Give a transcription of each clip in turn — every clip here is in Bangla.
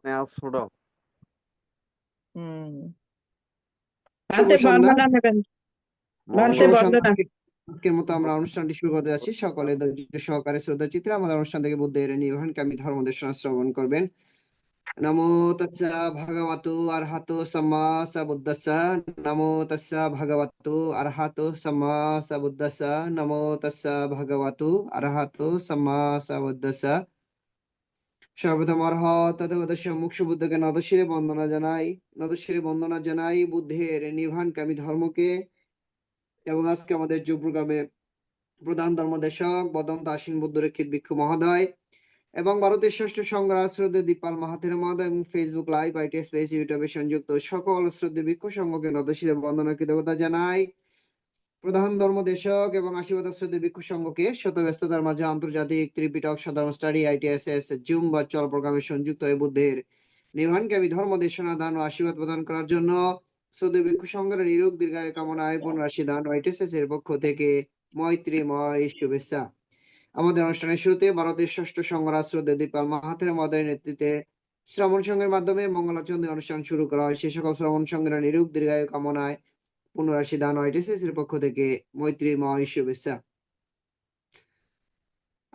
নেওয়া ছোট। শুভ হাতে সন্ধ্যা। বন্দনা নেবেন, হাতে শুভ বন্দনা। সন্ধ্যা। আজকের মতো আমরা অনুষ্ঠানটি শুরু করতে যাচ্ছি। সকলে ধৈর্য সহকারে শ্রদ্ধা চিত্রে আমাদের অনুষ্ঠান থেকে বুদ্ধের নির্বাণকামী ধর্মদেশনা শ্রবণ করবেন। নমো তস্যা ভগবতো আরহাতো সাম্মা সাম্বুদ্দাস্সা। নমো তস্যা ভগবতো আরহাতো সাম্মা সাম্বুদ্দাস্সা। নমো তস্যা ভগবতো আরহাতো সাম্মা সাম্বুদ্দাস্সা। সর্বপ্রথম অরহত তথাগত সম্মুখ সুবুদ্ধকে নতশিরে বন্দনা জানাই বুদ্ধের নির্বাণকামী ধর্মকে। এবং আজকে আমাদের যে প্রোগ্রামে প্রধান ধর্মদেশক বদন্ত আশ্বিন বুদ্ধরেক্ষিত ভিক্ষু মহোদয় এবং ভারতের ষষ্ঠ সংঘরাজ শ্রদ্ধেয় দীপাল মাহাথির মহোদয় এবং ফেসবুক লাইভ, আইটি স্পেস, ইউটিউবে সংযুক্ত সকল শ্রদ্ধেয় ভিক্ষু সংঘকে নতশিরে বন্দনা কৃতজ্ঞতা জানাই। প্রধান ধর্মদেশক এবং আশীর্বাদ শ্রদ্ধেয় ভিক্ষু সংঘকে শত ব্যস্ততার মাঝে আন্তর্জাতিক ত্রিপিটক সাধারণ স্টাডি, আইটিএসএস, জুম বা চল প্রোগ্রামে সংযুক্ত হয়ে বুদ্ধের নির্বাণকামী ধর্ম দেশনা দান ও আশীর্বাদ প্রদান করার জন্য শ্রদ্ধেয় ভিক্ষু সংঘের নিরোগ দীর্ঘায়ু কামনায় পুনরাশি দান ও আইটিএসএস এর পক্ষ থেকে মৈত্রীময় শুভেচ্ছা। আমাদের অনুষ্ঠানের শুরুতে ভারতের ষষ্ঠ সংঘরাজ শ্রদ্ধেয় দীপাল মাহাথির মহোদয়ের নেতৃত্বে শ্রমণ সংঘের মাধ্যমে মঙ্গলাচরণের অনুষ্ঠান শুরু করা হয়। সে সকল শ্রমণ সংঘের নিরোগ দীর্ঘায়ু কামনায় পুনরাশি দান আইটিএসএস এর পক্ষ থেকে মৈত্রীময় শুভেচ্ছা।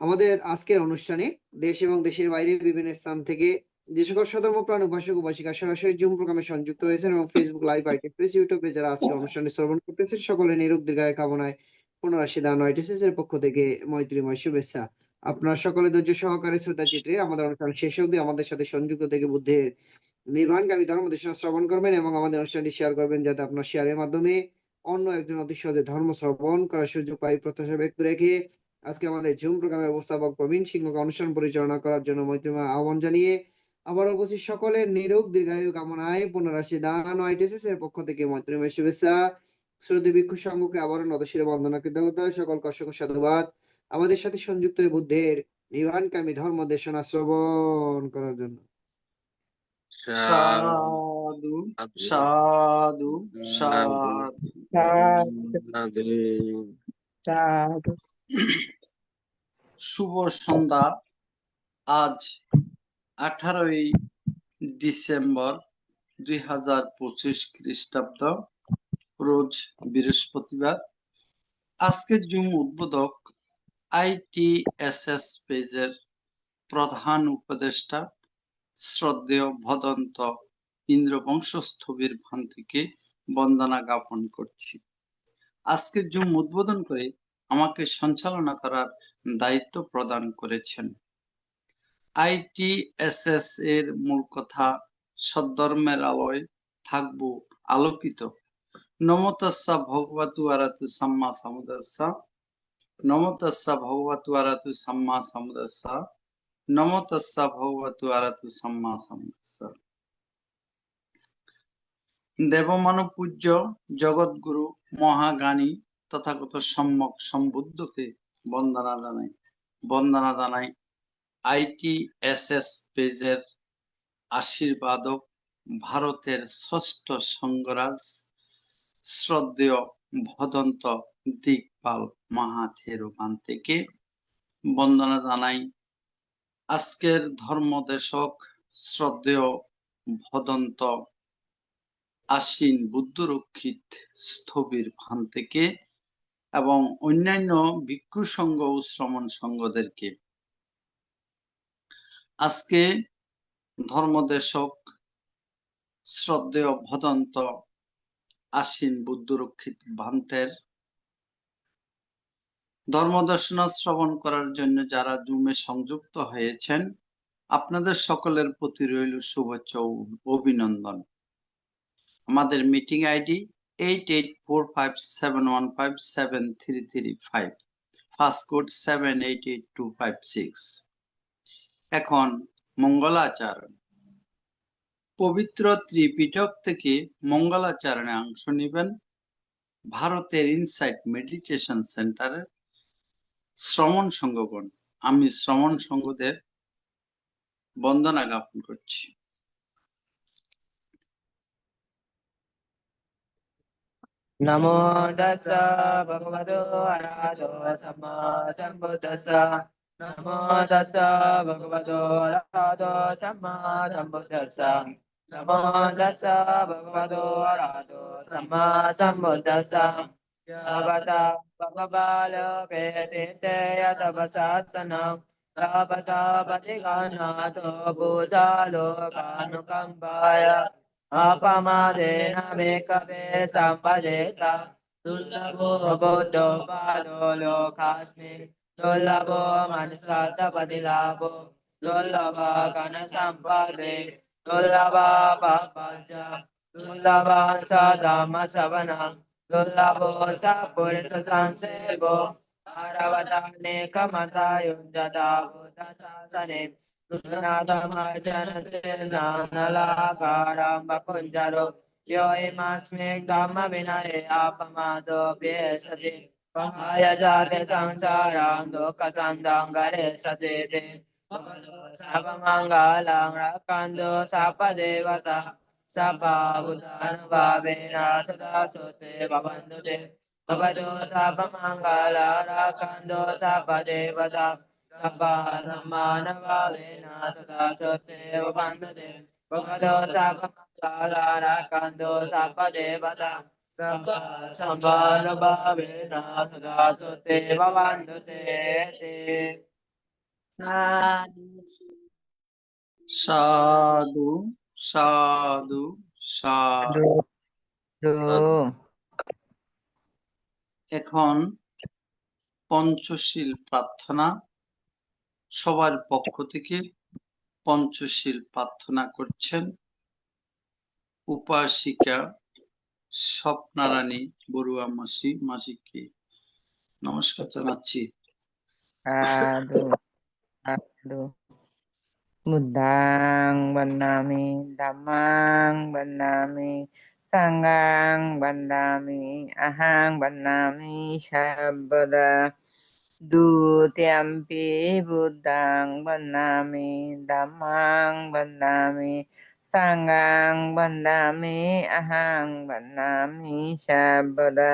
আমাদের আজকের অনুষ্ঠানে দেশ এবং দেশের বাইরে বিভিন্ন স্থান থেকে যে সকল সধর্মপ্রাণ উপাসক উপাসিকা সরাসরি জুম প্রোগ্রামে সংযুক্ত হয়েছেন এবং ফেসবুক লাইভ, আইটিএস, ইউটিউবে যারা আজকে অনুষ্ঠানে শ্রবণ করতেছেন সকলে নিরোগ দীর্ঘায়ু কামনায় পুনরাশি দান আইটিএসএস এর পক্ষ থেকে মৈত্রীময় শুভেচ্ছা। আপনারা সকলে ধৈর্য সহকারে শ্রদ্ধা চিত্রে আমাদের অনুষ্ঠান শেষ অবধি আমাদের সাথে সংযুক্ত থেকে বুদ্ধের নির্বাণকামী ধর্ম দেশনা শ্রবণ করবেন এবং আমাদের অনুষ্ঠানটি শেয়ার করবেন, যাতে আপনার শেয়ারের মাধ্যমে অন্য একজন অতি সহজে ধর্ম শ্রবণ করার সুযোগ পাই প্রত্যাশা ব্যক্ত রেখে আজকে আমাদের জুম প্রোগ্রামের ব্যবস্থাপক প্রবীণ সিংহকে অনুষ্ঠান পরিচালনা করার জন্য মৈত্রীময় আহ্বান জানিয়ে আবার উপস্থিত সকলের নিরোগ দীর্ঘায়ু কামনায় পুনরাশি দান ও আইটিএসএস এর পক্ষ থেকে মৈত্রীময় শুভেচ্ছা। শ্রদ্ধেয় ভিক্ষু সংঘকে আবারও নতশিরে বন্দনা কৃতজ্ঞতা, সকলকে অসংখ্য সাধুবাদ আমাদের সাথে সংযুক্ত হয়ে বুদ্ধের নির্বাণকামী ধর্ম দেশনা শ্রবণ করার জন্য। সাধু সাধু সাধু সাধু সাধু। শুভ সন্ধ্যা। আজ 18ই ডিসেম্বর 2025 খ্রিস্টাব্দ, রোজ বৃহস্পতিবার। আজকের জুম উদ্বোধক আইটিএসএস পেজের প্রধান উপদেষ্টা শ্রদ্ধেয় ভদন্ত ইন্দ্রবংশস্থবির ভান্তিকে বন্দনা জ্ঞাপন করছি। আজকের জুম উদ্বোধন করে আমাকে সঞ্চালনা করার দায়িত্ব প্রদান করেছেন। আইটিএসএস এর মূল কথা, সদ্ধর্মের আলোয় থাকবো আলোকিত। নমো তস্যা ভগবতু আরহাতু সাম্মা সাম্বুদ্দাস্সা। নমো তস্যা ভগবতু আরহাতু সাম্মা সাম্বুদ্দাস্সা। নমো তস্যা ভগবতু আরহাতু সাম্মা সাম্বুদ্দাস্সা। দেবমানব পূজ্য জগৎগুরু মহাজ্ঞানী তথাগত সম্যক সম্বুদ্ধকে বন্দনা জানাই আইটিএসএস পেজের আশীর্বাদক ভারতের ষষ্ঠ সংঘরাজ শ্রদ্ধেয় ভদন্ত দিকপাল মাহাথির ভান্তিকে বন্দনা জানাই আজকের ধর্মদেশক শ্রদ্ধেয় ভদন্ত আশ্বিন বুদ্ধরক্ষিত স্থবির ভান্তিকে এবং অন্যান্য ভিক্ষু সংঘ ও শ্রমণ সংঘদেরকে। আজকে ধর্মদেশক শ্রদ্ধেয় ভদন্ত আশ্বিন বুদ্ধরক্ষিত ভান্তের ধর্মদর্শনা শ্রবণ করার জন্য যারা জুমে সংযুক্ত হয়েছেন, আপনাদের সকলের প্রতি রইল শুভেচ্ছা ও অভিনন্দন। আমাদের মিটিং আইডি 884571573335, ফার্স্ট কোড 788256। এখন মঙ্গলাচরণ। পবিত্র ত্রিপিটক থেকে মঙ্গলাচরণে অংশ নেবেন ভারতের ইনসাইট মেডিটেশন সেন্টারের শ্রমণ সংঘগণ। আমি শ্রমণ সংঘদের বন্দনা জ্ঞাপন করছি। নমো তস্যা ভগবতো আরহাতো Samaa সাম্বুদ্দাস্সা। Namo tassa bhagavato arahato samma sambuddhassa. Namo tassa bhagavato arahato samma sambuddhassa. Yavata bhagavalo vedite yatavasasanam. Yavata patiganato buddhalo kanukambaya. Apamadena mekave sampadeta. Dullabho buddho pado lokasmin. Dullabho manusata padilabho. Dullabha kana sampade. Dullabha papaja. Dullabha sadama savanam. Dullabho sapurisa samsevo. Aravatane kamata yunjata buddha sasane. Dunnadamarjana nalakaram bakunjaro. Yo imasmi dhamma vinaye apamado pyesati. Pahaya jate samsaram dukkha sandangare satete. Sapamangalang rakando sapadevata. Sapa buddhanubhavena sada sote bhavandute. Bhavado sapamangala rakando sapadevata. Sapa dhammanubhavena sada sote bhavandute. Bhavado sapamangala rakando sapadevata. Sapa dhammanubhavena sada sote bhavandute. সাধু সাধু সাধু। এখন পঞ্চশীল প্রার্থনা, সবার পক্ষ থেকে পঞ্চশীল প্রার্থনা করছেন উপাসিকা স্বপ্নারানী বড়ুয়া মাসিকে নমস্কার জানাচ্ছি। Sadhu, sadhu. Buddhang bandami, dhammang bandami, sanghang bandami, ahang bandami, shabada. Dutiyampi buddhang bandami, dhammang bandami, sanghang bandami, ahang bandami, shabada.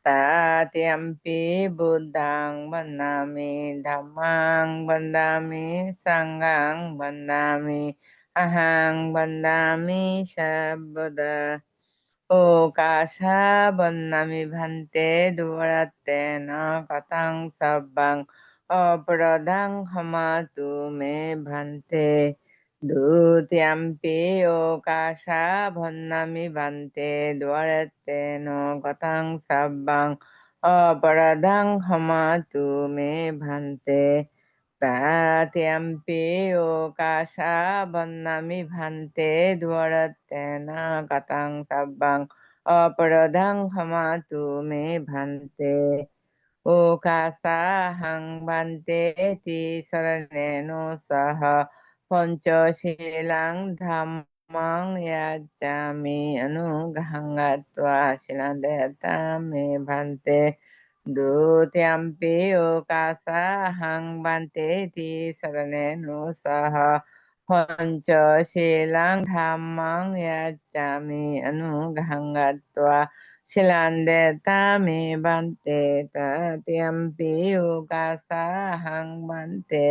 Tatiampi buddhang bandami, dhammang bandami, sanghang bandami, ahang bandami, shabada. Okasha bandami bhante dvaratena katang sabbang apradang hamatu me bhante. Dutiyampi okasha bandami bhante dvaratena katang sabbang aparadang hamatu me bhante. Tatyampi okasha bandami bhante dvaratena katang sabbang aparadang hamatu me bhante. Okasahang bhante ti saraneno saha panchasilang dhammang yajjami anugahangatva shilandeta me bhante. Dutiyampi okasahang bhante ti saraneno saha panchasilang dhammang yajjami anugahangatva Shilandeta me bante tatyampi okasahang bante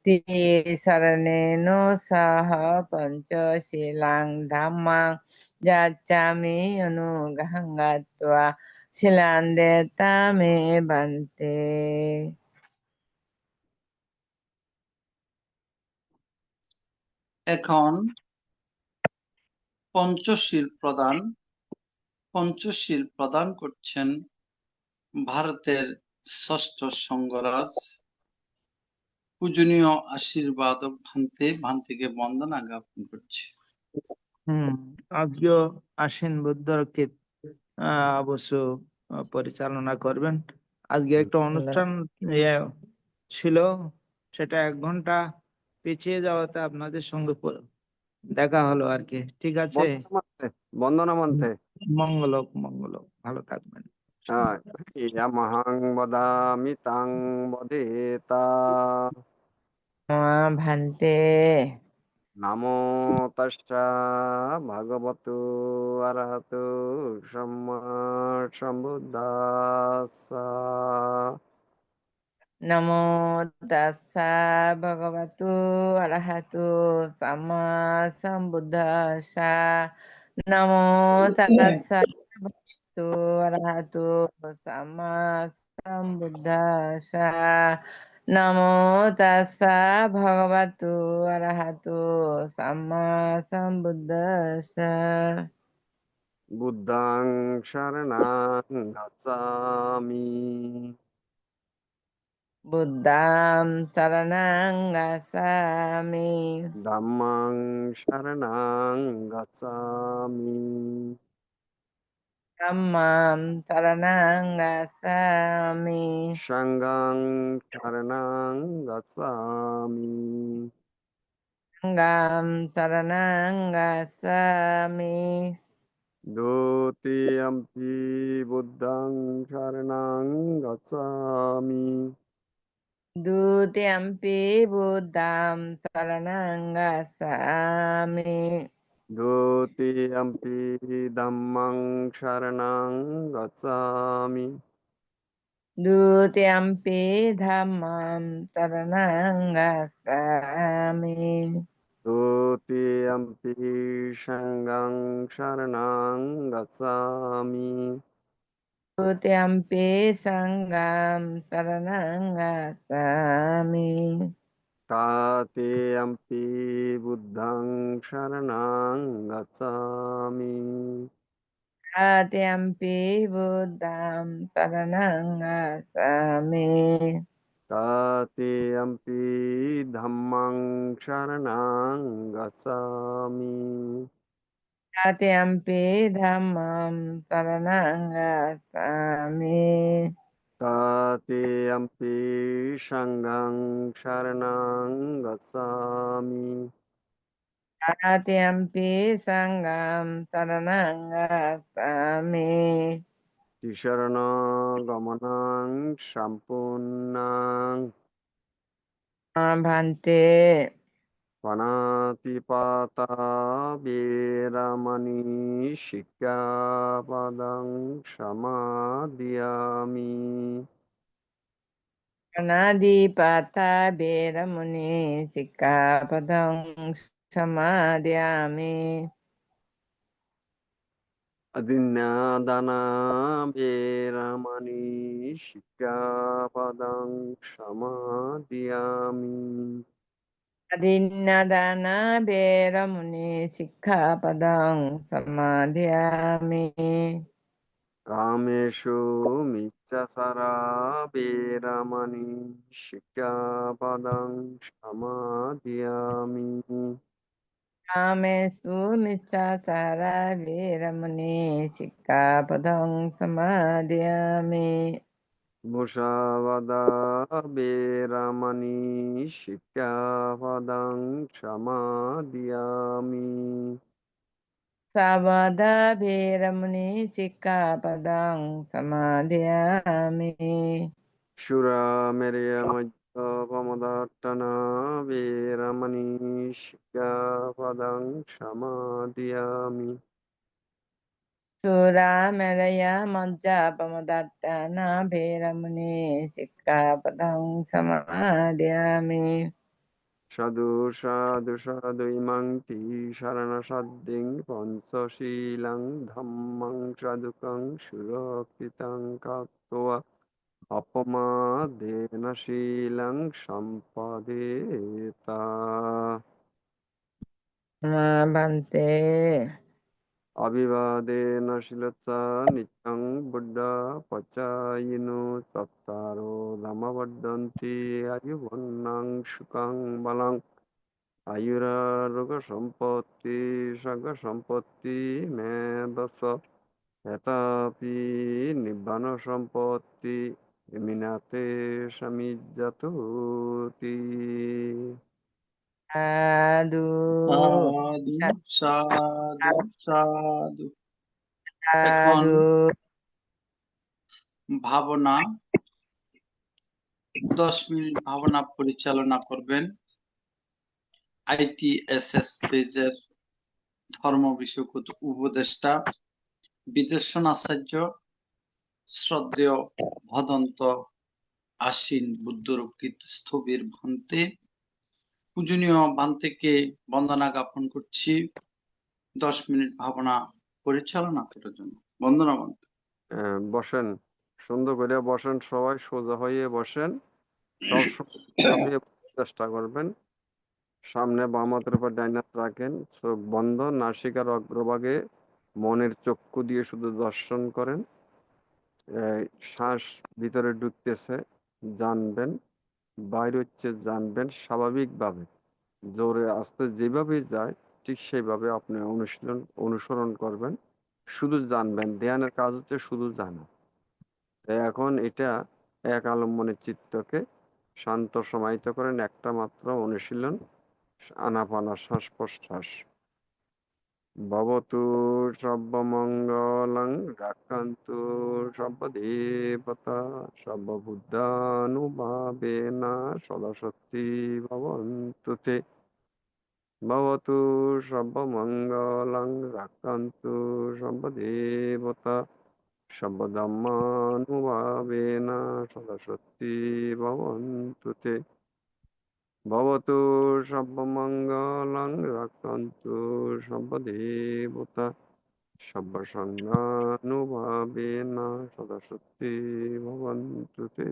ti saraneno saha panchasilang dhammang yajjami anugahangatva Shilandeta me bante. এখন পঞ্চশীল প্রদান করছেন ভারতের ষষ্ঠ সঙ্গরাজ পূজনীয় আশীর্বাদ ভান্তিকে বন্দনা জ্ঞাপন করছে। আজকেও আসেন বুদ্ধকে অবশ্য পরিচালনা করবেন। আজকে একটা অনুষ্ঠান ছিল, সেটা 1 ঘন্টা পিছিয়ে যাওয়াতে আপনাদের সঙ্গে দেখা হলো আর কি। ঠিক আছে, বন্দনা মন্ত্রে মঙ্গল মঙ্গল, ভালো থাকবেন। ইয়ামহং বদামি তাং বদেতা ভান্তে নমো তস্যা ভগবতু অরহতু সম্মা সম্বুদ্ধাস্সা। Namo tassa bhagavato arahato samma sambuddhassa. Namo tassa bhagavato arahato samma sambuddhassa. Namo tassa bhagavato arahato samma sambuddhassa. বুদ্ধাং শরণাং গচ্ছামি Buddham saranang gacchami. dhammang শরণাং গচ্ছামি Dhammam saranang gacchami. sanghang শরণাং গচ্ছামি Sangham saranang gacchami. দ্বিতীয়ম্পি বুদ্ধং শরণাং গচ্ছামি Dutiyampi buddham saranang gacchami. দ্বিতীয়ম্পি dhammang শরণাং গচ্ছামি Dutiyampi dhammam saranang gacchami. দ্বিতীয়ম্পি sanghang শরণাং গচ্ছামি Dutiyampi sangham saranang gacchami. তাতিয়ম্পি বুদ্ধং শরণাং গচ্ছামি Tatiampi buddham saranang gacchami. তাতিয়ম্পি dhammang শরণাং গচ্ছামি Tatiampi dhammam saranang gacchami. তাতিয়ম্পি sanghang শরণাং গচ্ছামি Tatiampi sangham saranang gacchami. তিসরণ গমনং সম্পূর্ণং Bhante পানাতিপাতা বেরামণি শিক্ষাপদং সমাদিয়ামি Pranadipata Beramuni Sikkhapadam Samadhyami. অদিন্নাদানা বেরামণি শিক্ষাপদং সমাদিয়ামি Adinadana Beramuni Sikkhapadam Samadhyami. কামেষু মিচ্ছাচারা বেরামণি শিক্ষাপদং সমাদিয়ামি Kamesu Miccasara Veramuni Sikkhapadam Samadhyami. মুসাবাদা বেরামণি শিক্ষাপদং সমাদিয়ামি Sabada Veramuni Sikkhapadam Samadhyami. সুরা Maria মধ্যপমদাট্টনা বেরামণি শিক্ষাপদং সমাদিয়ামি Sura Meraya Majja Pamadattana Bheramuni Sikkhapadam Samadhyami. সাধু সাধু সাধু ইমাং তি শরণ সাধ্যং পঞ্চশীলং ধম্মং সাধুকং সুরক্ষিতং কাত্ত্বা অপমাদেন শীলং সম্পাদেতা Bhante অবিবাদেন শীলচ্ছা নিত্যং বুদ্ধা পচায়িনো চত্তারো ধামবর্ধন্তি আয়ুবন্নং সুখং বলং আয়ুরারোগ্য সম্পত্তি সর্গ সম্পত্তি মেধস এতাপি নিব্বান সম্পত্তি মিনাতে সমিজ্জাতুতি Sadhu সাধু সাধু সাধু। এখন Sadhu ভাবনা 10 মিনিট ভাবনা পরিচালনা করবেন ITSS পেজের ধর্ম বিষয়ক উপদেষ্টা বিদেশন আচার্য শ্রদ্ধেয় ভদন্ত আশ্বিন বুদ্ধরক্ষিত স্থবির ভান্তে। পূজনীয় ভান্তেকে বন্দনা জ্ঞাপন করছি 10 মিনিট ভাবনা পরিচালনা করার জন্য। বন্দনা ভান্তে। বসেন, সুন্দর করে বসেন, সবাই সোজা হয়ে বসেন, সব সোজা হয়ে বসার চেষ্টা করবেন। সামনে বাম হাতের উপর ডাইন হাত রাখেন, চোখ বন্ধ, নাসিকার অগ্রভাগে মনের চক্ষু দিয়ে শুধু দর্শন করেন। শ্বাস ভিতরে ঢুকতেছে জানবেন, বাইরে হচ্ছে জানবেন, স্বাভাবিকভাবে জোরে আস্তে যেভাবে যায় ঠিক সেইভাবে আপনি অনুসরণ করবেন, শুধু জানবেন। ধ্যানের কাজ হচ্ছে শুধু জানা। এখন এটা এক আলম্বনে চিত্তকে শান্ত সমাহিত করেন, একটা মাত্র অনুশীলন, আনাপানা শ্বাস প্রশ্বাস। ভবতু সর্বমঙ্গলং রাক্ষান্তু সর্বদেবতা সর্ববুদ্ধানুভাবেনা সদাশক্তি ভবন্তু তে। ভবতু সর্বমঙ্গলং রাক্ষান্তু সর্বদেবতা সর্বধর্মানুভাবেনা সদাশক্তি ভবন্তু তে। ভবতু সর্বমঙ্গলং রাক্ষান্তু সর্বদেবতা সর্বসংজ্ঞানুভাবেনা সদাশক্তি ভবন্তু তে।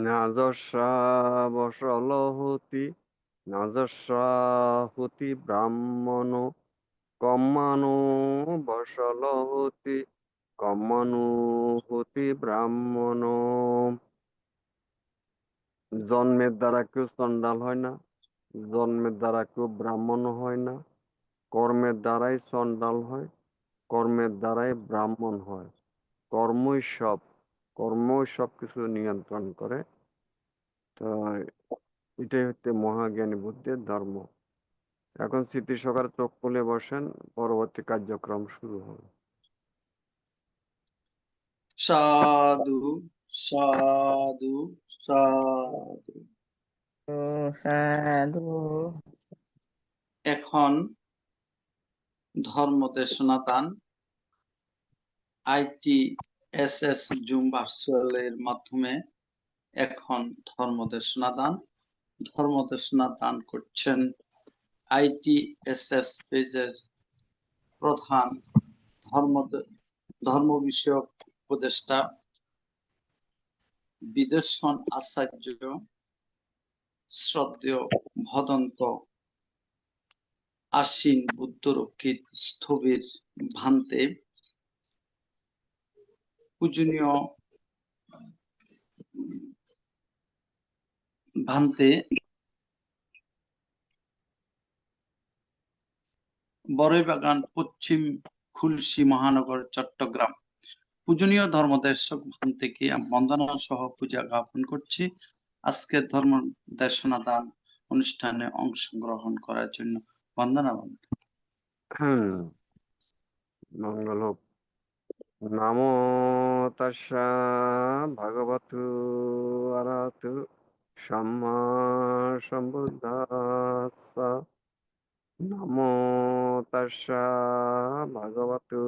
নাজস্রাবসলহতি নাজস্রাহুতি ব্রাহ্মণ কম্মানো বসলহতি কম্মানুহতি ব্রাহ্মণ। জন্মের দ্বারা কেউ চণ্ডাল হয় না, জন্মের দ্বারা কেউ ব্রাহ্মণ হয় না, কর্মের দ্বারাই চণ্ডাল হয়, কর্মের দ্বারাই ব্রাহ্মণ হয়। কর্মই সব কিছু নিয়ন্ত্রণ করে। তো এটাই হচ্ছে মহাজ্ঞানী বুদ্ধের ধর্ম। এখন স্মৃতি সহকারে চোখ খুলে বসেন, পরবর্তী কার্যক্রম শুরু হবে। সাধু সাধু সাধু। সাধু। এখন ধর্ম দেশনা দান ITSS জুম ভার্চুয়ালের মাধ্যমে এখন ধর্ম দেশনা দান করছেন ITSS পেজের প্রধান ধর্ম বিষয়ক উপদেষ্টা বিদর্শন আচার্য শ্রদ্ধেয় ভদন্ত আশ্বিন বুদ্ধরক্ষিত স্থবির ভান্তে, পূজনীয় ভান্তে বড়ইবাগান, পশ্চিম খুলশী মহানগর, চট্টগ্রাম। পূজনীয় ধর্মদর্শক ভান্তেকে বন্দনা সহ পূজা জ্ঞাপন করছি। আজকের ধর্ম দেশনা দান অনুষ্ঠানে অংশগ্রহণ করার জন্য বন্দনা ভান্তে। মঙ্গল হোক। নমো তাস্সা ভগবতু অরহতু সম্মা সম্বুদ্ধাস্সা। নমো তাস্সা ভগবতু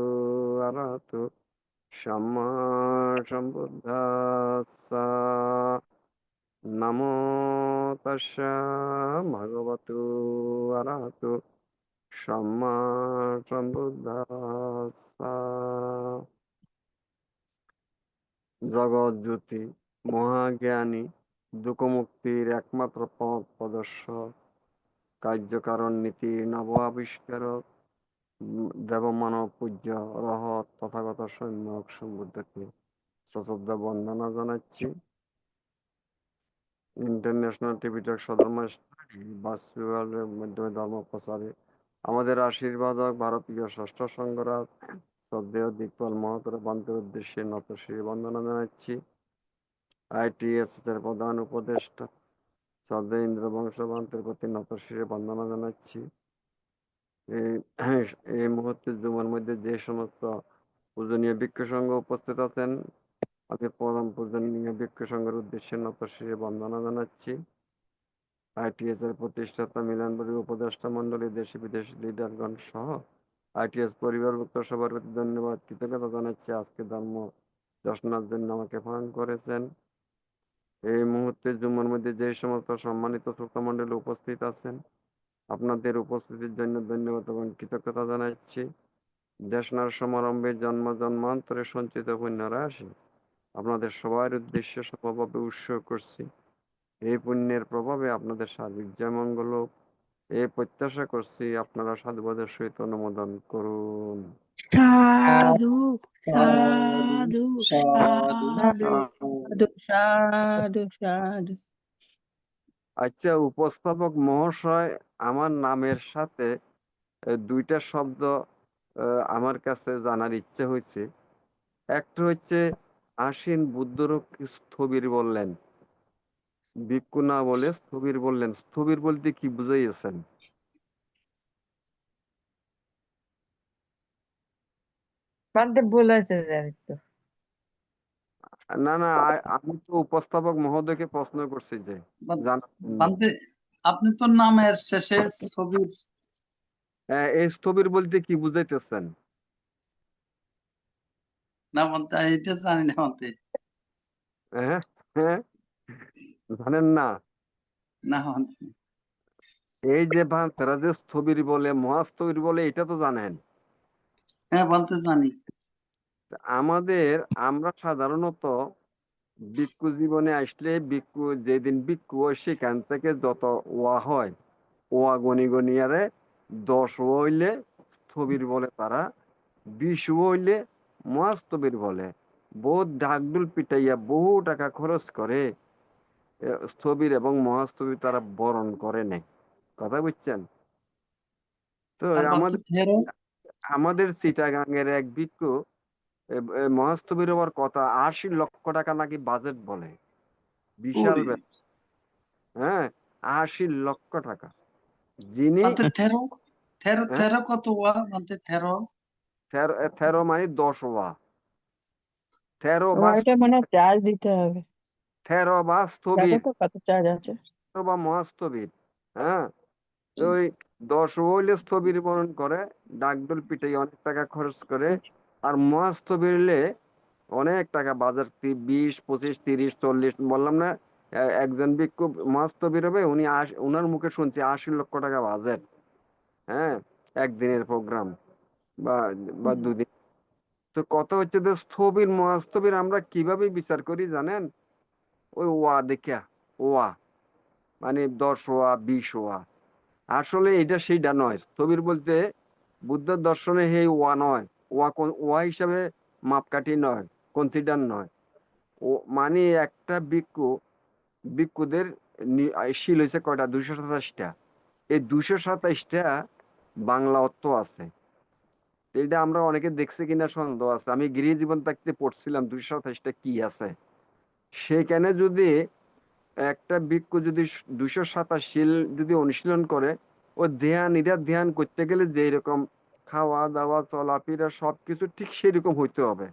অরহতু সম্মা সম্বুদ্ধাস্সা। নমো তাস্সা ভগবতু অরহতু সম্মা সম্বুদ্ধাস্সা। জগৎ জ্যোতি মহাজ্ঞানী দুঃখমুক্তির একমাত্র পথ প্রদর্শক, কার্যকারণ নীতির নব আবিষ্কারক, দেবমানব পূজ্য রহৎ তথাগত সম্যক সম্বুদ্ধকে সশ্রদ্ধ বন্দনা জানাচ্ছি। ইন্টারন্যাশনাল টিভিটক সধর্ম ভার্চুয়ালের মাধ্যমে ধর্ম প্রচারে আমাদের আশীর্বাদক ভারতীয় ষষ্ঠ সংঘরাজ শ্রদ্ধেয় দিকপাল মহোদয় বান্তের উদ্দেশ্যে নতশির বন্দনা জানাচ্ছি। ITSS এর প্রধান উপদেষ্টা শ্রদ্ধেয় ইন্দ্রবংশ বান্তের প্রতি নতশিরে বন্দনা জানাচ্ছি। এই মুহূর্তে জুমার মধ্যে যে সমস্ত পূজনীয় ভিক্ষু সংঘ উপস্থিত আছেন, আমি পরম পূজনীয় ভিক্ষু সংঘের উদ্দেশ্যে নতশিরে বন্দনা জানাচ্ছি। ITS এর প্রতিষ্ঠাতা মিলনবাড়ির উপদেষ্টা মন্ডলী, দেশি বিদেশি লিডারগণ সহ ITS পরিবারভুক্ত সবার প্রতি ধন্যবাদ কৃতজ্ঞতা জানাচ্ছি। আজকে ধর্ম দর্শনার জন্য আমাকে ফোন করেছেন। এই মুহূর্তে জুমার মধ্যে যে সমস্ত সম্মানিত শ্রোতা মন্ডলী উপস্থিত আছেন, আপনাদের উপস্থিতির জন্য ধন্যবাদ এবং কৃতজ্ঞতা জানাচ্ছি। দেশনার সমারম্ভে জন্ম জন্মান্তরে সঞ্চিত পুণ্য রাশি আপনাদের সবার উদ্দেশ্যে সভাভাবে উৎসর্গ করছি। এই পুণ্যের প্রভাবে আপনাদের সার্বিক জয় মঙ্গল হোক, এই প্রত্যাশা করছি। আপনারা সাধুবাদের সহিত অনুমোদন করুন। সাধু সাধু সাধু সাধু সাধু সাধু সাধু। আচ্ছা উপস্থাপক মহাশয়, আমার নামের সাথে দুইটা শব্দ আমার কাছে জানার ইচ্ছে হয়েছে। একটা হচ্ছে আশ্বিন বুদ্ধরক্ষী স্থবির বললেন, ভিক্ষু না বলে স্থবির বললেন। স্থবির বলতে কি বুঝাইয়েছেন? বান্তে বলেছে যে একটু না না, আমি তো উপস্থাপক মহোদয়কে প্রশ্ন করছি যে জানার জন্য। ভান্তে আপনি তো নামের শেষে ছবির এই স্থবির বলতে কি বুঝাইতেছেন? না ভান্তে, এটা জানি না ভান্তে। হ্যাঁ হ্যাঁ, জানেন না? না ভান্তে। এই যে তারা যে স্থবির বলে, মহাস্থবির বলে, এটা তো জানেন। হ্যাঁ ভান্তে জানি। আমরা সাধারণত ভিক্ষু জীবনে আসলে ভিক্ষু যেদিন ভিক্ষু হয় সেখান থেকে যত ওয়া হয় ওয়া গনি গনিয়ারে 10 হইলে স্থবির বলে তারা, 20 হইলে মহাস্থবির বলে। বহুত ঢাকঢোল পিটাইয়া বহু টাকা খরচ করে স্থবির এবং মহাস্থবির তারা বরণ করে নেয়। কথা বুঝছেন? তো তারপর তো আমাদের 13। আমাদের চিটাগাংয়ের এক ভিক্ষু মহাস্থবির হওয়ার কথা, 80 লক্ষ টাকা নাকি বাজেট বলে। বিশাল ওরে, ব্যাপার। হ্যাঁ, 80 লক্ষ টাকা। যিনি মানতে 13, 13, হ্যাঁ 13 কত ওয়া মানতে 13? 13 মানে 10 ওয়া। 13 বা ওইটা মানে চার্জ দিতে হবে। 13 বা দেখো স্থবির তো কত চার্জ আছে। বা মহাস্থবির। হ্যাঁ, তো ওই 10 হইলে স্থবির বরণ করে, ডাকডোল পিটাই অনেক টাকা খরচ করে। আর মহাস্থবির হলে অনেক টাকা বাজার, 20, 25, 30, 40 বললাম না। একজন ভিক্ষু মহাস্থবির হবে, উনার মুখে শুনছি 80 লক্ষ টাকা বাজেট। হ্যাঁ, একদিনের প্রোগ্রাম বা বা দুদিন। তো কথা হচ্ছে যে স্থবির মহাস্থবির আমরা কিভাবে বিচার করি জানেন? ওই ওয়া দেখা, ওয়া মানে 10 ওয়া 20 ওয়া। আসলে এটা সেইটা নয়। স্থবির বলতে বুদ্ধ দর্শনে হে ওয়া নয়। ওয়া হিসাবে মাপকাঠি নয়, কনসিডার নয়। ও মানে একটা ভিক্ষুদের শিল হয়েছে কয়টা? 227টা। এই 227টা বাংলা অর্থ আছে। এটা আমরা অনেকে দেখছে কিনা সন্দেহ আছে। আমি গৃহ জীবন থাকতে পড়ছিলাম 227টা কি আছে। সেখানে যদি একটা ভিক্ষু যদি 227 যদি অনুশীলন করে, ও ধ্যান করতে গেলে যে এরকম খাওয়া দাওয়া চলাফেরা সবকিছু ঠিক সেরকম হইতে হবে।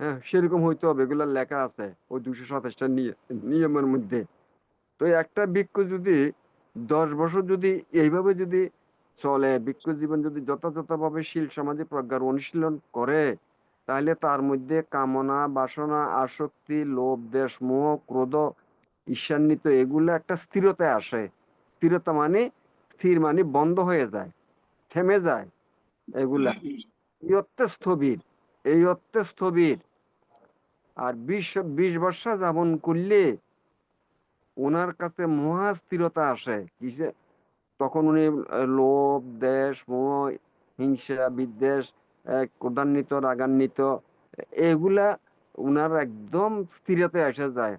হ্যাঁ, সেরকম হইতে হবে, এগুলো লেখা আছে ওই 227টা নিয়মের মধ্যে। তো একটা ভিক্ষু যদি 10 বছর যদি এইভাবে যদি চলে, ভিক্ষু জীবন যদি যথাযথভাবে শীল সমাধি প্রজ্ঞার অনুশীলন করে, তাহলে তার মধ্যে কামনা বাসনা আসক্তি লোভ দেশ মোহ ক্রোধ ঈর্ষান্বিত এগুলো একটা স্থিরতায় আসে। স্থিরতা মানে স্থির মানে বন্ধ হয়ে যায়, থেমে যায় এগুলা। এই অর্থে স্থবির, এই অর্থে স্থবির। আর 20 বর্ষ যাপন করলে ওনার কাছে মহা স্থিরতা আসে। কিসে? তখন উনি লোভ দেশ মোহ হিংসা বিদ্বেষ ক্রোধান্বিত রাগান্বিত এগুলা উনার একদম স্থিরতে এসে যায়,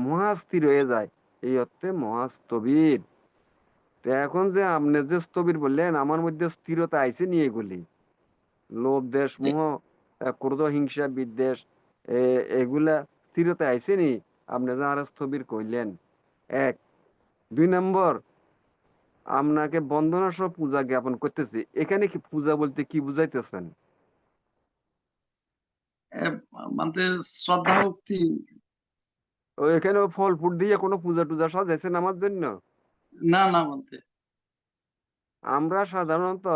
মহা স্থির হয়ে যায়। এই অর্থে মহাস্থবির। তো এখন যে আপনি যে স্থবির বললেন, আমার মধ্যে স্থিরতা আইছে নি এগুলি, লোভ দেশ মোহ ক্রোধ হিংসা বিদ্বেষ এগুলা স্থিরতা আইছে নি? আপনি যে আর স্থবির কইলেন। এক। 2 নম্বর, আপনাকে বন্দনা সহ পূজা জ্ঞাপন করতেছি। এখানে কি পূজা বলতে কি বুঝাইতেছেন? এ, মানতে শ্রদ্ধা ভক্তি। ও এখানে ফল ফুট দিয়ে কোনো পূজা টুজা সাজাইছেন আমার জন্য? না না মানতে। আমরা সাধারণত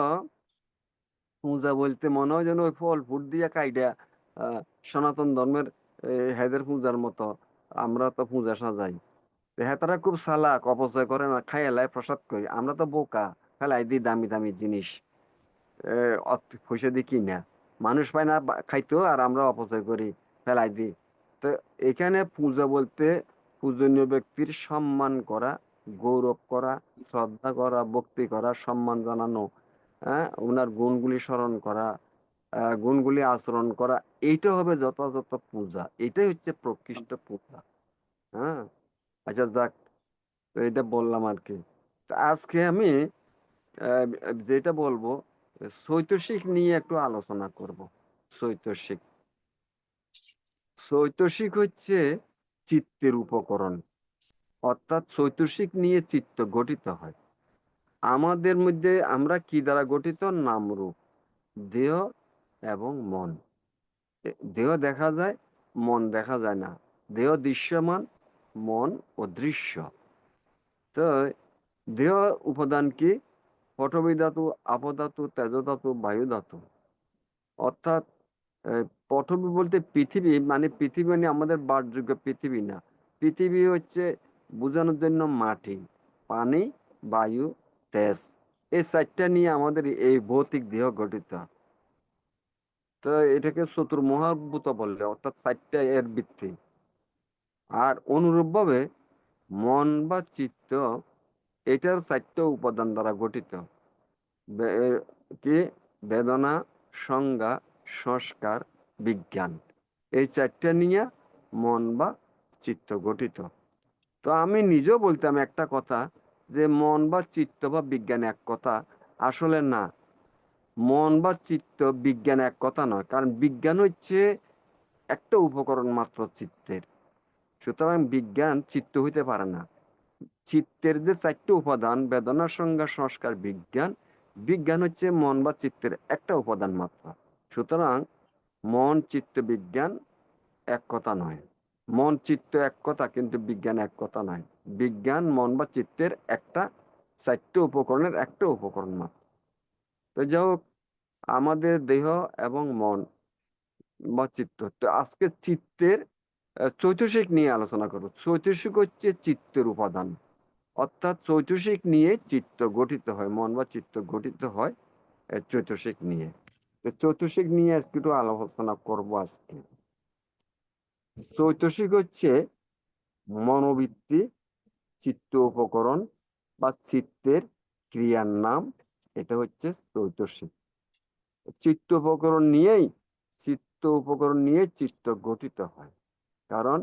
পূজা বলতে মনে হয় যেন ওই ফল ফুট দিয়ে কাইডা সনাতন ধর্মের হেদের পূজার মতো আমরা তো পূজা সাজাই। হ্যাঁ, তারা খুব চালাক, অপচয় করে না, খাইয়ালায় প্রসাদ করি। আমরা তো বোকা, ফেলাই দিই দামি দামি জিনিস পয়সা দিয়ে কিনা। মানুষ পায় না খাইতেও, আর আমরা অপচয় করি, ফেলাই দিই। তো এখানে পূজা বলতে পূজনীয় ব্যক্তির সম্মান করা, গৌরব করা, শ্রদ্ধা করা, ভক্তি করা, সম্মান জানানো, হ্যাঁ, ওনার গুণগুলি স্মরণ করা, গুণগুলি আচরণ করা, এইটা হবে যথাযথ পূজা। এটাই হচ্ছে প্রকৃষ্ট পূজা। হ্যাঁ, আচ্ছা যাক, তো এটা বললাম আর কি। তো আজকে আমি আহ, যেটা বলবো, চৈতসিক নিয়ে একটু আলোচনা করব। চৈতসিক, চৈতসিক হচ্ছে চিত্তের উপকরণ। অর্থাৎ চৈতসিক নিয়ে চিত্ত গঠিত হয়। আমাদের মধ্যে আমরা কি দ্বারা গঠিত? নামরূপ, দেহ এবং মন। দেহ দেখা যায়, মন দেখা যায় না। দেহ দৃশ্যমান, মন অদৃশ্য। তো দেহ উপাদান কি? পঠবী ধাতু, আপধাতু, তেজধাতু, বায়ু ধাতু। অর্থাৎ পঠবী বলতে পৃথিবী, মানে পৃথিবী মানে আমাদের বাসযোগ্য পৃথিবী না। পৃথিবী হচ্ছে বোঝানোর জন্য মাটি, পানি, বায়ু, তেজ, এই 4টা নিয়ে আমাদের এই ভৌতিক দেহ গঠিত। তো এটাকে চতুর্মহাভূত বললে, অর্থাৎ 4টা এর ভিত্তি। আর অনুরূপভাবে মন বা চিত্ত এটার 4টা উপাদান দ্বারা গঠিত। কি? বেদনা, সংজ্ঞা, সংস্কার, বিজ্ঞান। এই 4টা নিয়ে মন বা চিত্ত গঠিত। তো আমি নিজেও বলতাম একটা কথা যে মন বা চিত্ত বা বিজ্ঞান এক কথা। আসলে না, মন বা চিত্ত বিজ্ঞান এক কথা নয়। কারণ বিজ্ঞান হচ্ছে একটা উপকরণ মাত্র চিত্তের। সুতরাং বিজ্ঞান চিত্ত হইতে পারে না। চিত্তের যে 4টা উপাদান, বেদনা, সংজ্ঞা, সংস্কার, বিজ্ঞান, বিজ্ঞান হচ্ছে মন বা চিত্তের একটা উপাদান মাত্র। সুতরাং মন, চিত্ত, বিজ্ঞান এক কথা নয়। মন চিত্ত এক কথা, কিন্তু বিজ্ঞান এক কথা নয়। বিজ্ঞান মন বা চিত্তের একটা 4টা উপকরণের একটা উপকরণ মাত্র। তো যাই হোক, আমাদের দেহ এবং মন বা চিত্ত, তো আজকে চিত্তের চৈতসিক নিয়ে আলোচনা করব। চৈতসিক হচ্ছে চিত্তের উপাদান, অর্থাৎ চৈতসিক নিয়ে চিত্ত গঠিত হয়, মন বা চিত্ত গঠিত হয় চৈতসিক নিয়ে। তো চৈতসিক নিয়ে আজকে একটু আলোচনা করব। আজকে চৈতসিক হচ্ছে মনোবৃত্তি, চিত্ত উপকরণ বা চিত্তের ক্রিয়ার নাম। এটা হচ্ছে চৈতসিক। চিত্ত উপকরণ নিয়েই চিত্ত গঠিত হয়। কারণ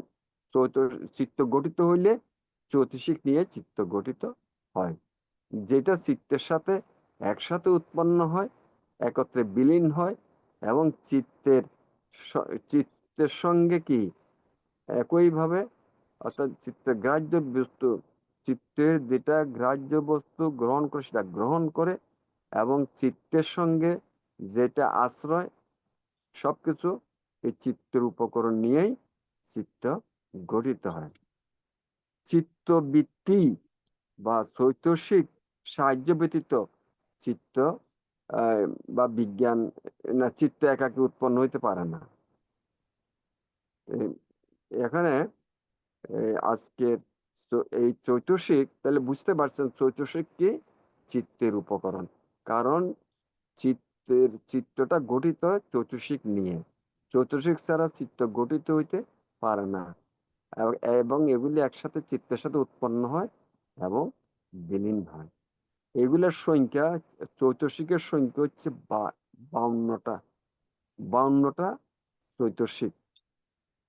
চিত্ত গঠিত হইলে চৈতসিক নিয়ে চিত্ত গঠিত হয়, যেটা চিত্তের সাথে একসাথে উৎপন্ন হয়, একত্রে বিলীন হয় এবং চিত্তের সঙ্গে কি একইভাবে, অর্থাৎ চিত্তের গ্রাহ্য বস্তু, চিত্তের যেটা গ্রাহ্য বস্তু গ্রহণ করে সেটা গ্রহণ করে, এবং চিত্তের সঙ্গে যেটা আশ্রয়, সবকিছু এই চিত্তের উপকরণ নিয়েই চিত্ত গঠিত হয়। চিত্তবৃত্তি বা চৈতসিক সাহায্য ব্যতীত চিত্ত বা বিজ্ঞান না, চিত্ত একাকী উৎপন্ন হইতে পারে না। এখানে আজকের এই চৈতসিক, তাহলে বুঝতে পারছেন চৈতসিক কি? চিত্তের উপকরণ। কারণ চিত্তটা গঠিত হয় চৈতসিক নিয়ে। চৈতসিক ছাড়া চিত্ত গঠিত হইতে পারে না, এবং এগুলি একসাথে চিত্তের সাথে উৎপন্ন হয় এবং বিলীন হয়। এগুলোর সংখ্যা, চৈতসিকের সংখ্যা হচ্ছে 52টা। 52টা চৈতসিক।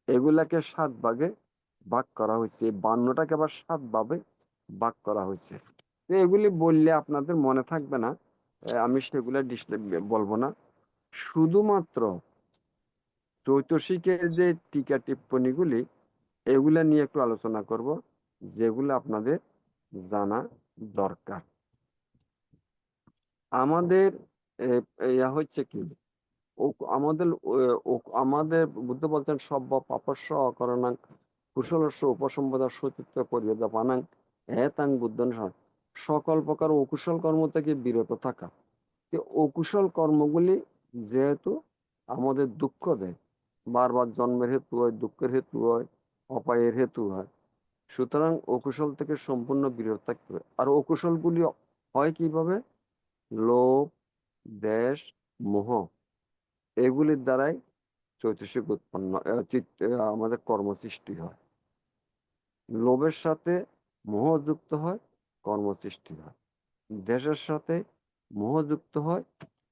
এগুলাকে 7 ভাগে ভাগ করা হয়েছে। 52টাকে আবার 7 ভাগে ভাগ করা হয়েছে। এগুলি বললে আপনাদের মনে থাকবে না, আমি সেগুলা বলবো না। শুধুমাত্র চৈতসিকের যে টিকা টিপ্পণীগুলি, এগুলা নিয়ে একটু আলোচনা করব, যেগুলো আপনাদের জানা দরকার। আমাদের হচ্ছে কি, আমাদের বুদ্ধ বলছেন সব্য পাপস্য অকরণাং কুশলস্য উপসম্পদা সচিত্ত পরিবেদপানাং এতাং বুদ্ধ। সকল প্রকার অকুশল কর্ম থেকে বিরত থাকা। অকুশল কর্মগুলি যেহেতু আমাদের দুঃখ দেয়, বারবার জন্মের হেতু হয়, দুঃখের হেতু হয়, অপায়ের হেতু হয়, সুতরাং অকুশল থেকে সম্পূর্ণ বিরত থাকতে হবে। আর অকুশলগুলি হয় কিভাবে? লোভ, দ্বেষ, মোহ, এগুলির দ্বারাই চৈতসিক উৎপন্ন, আমাদের কর্ম সৃষ্টি হয়। লোভের সাথে মোহ যুক্ত হয়, কর্ম সৃষ্টি হয়। দেশের সাথে মোহ যুক্ত হয়,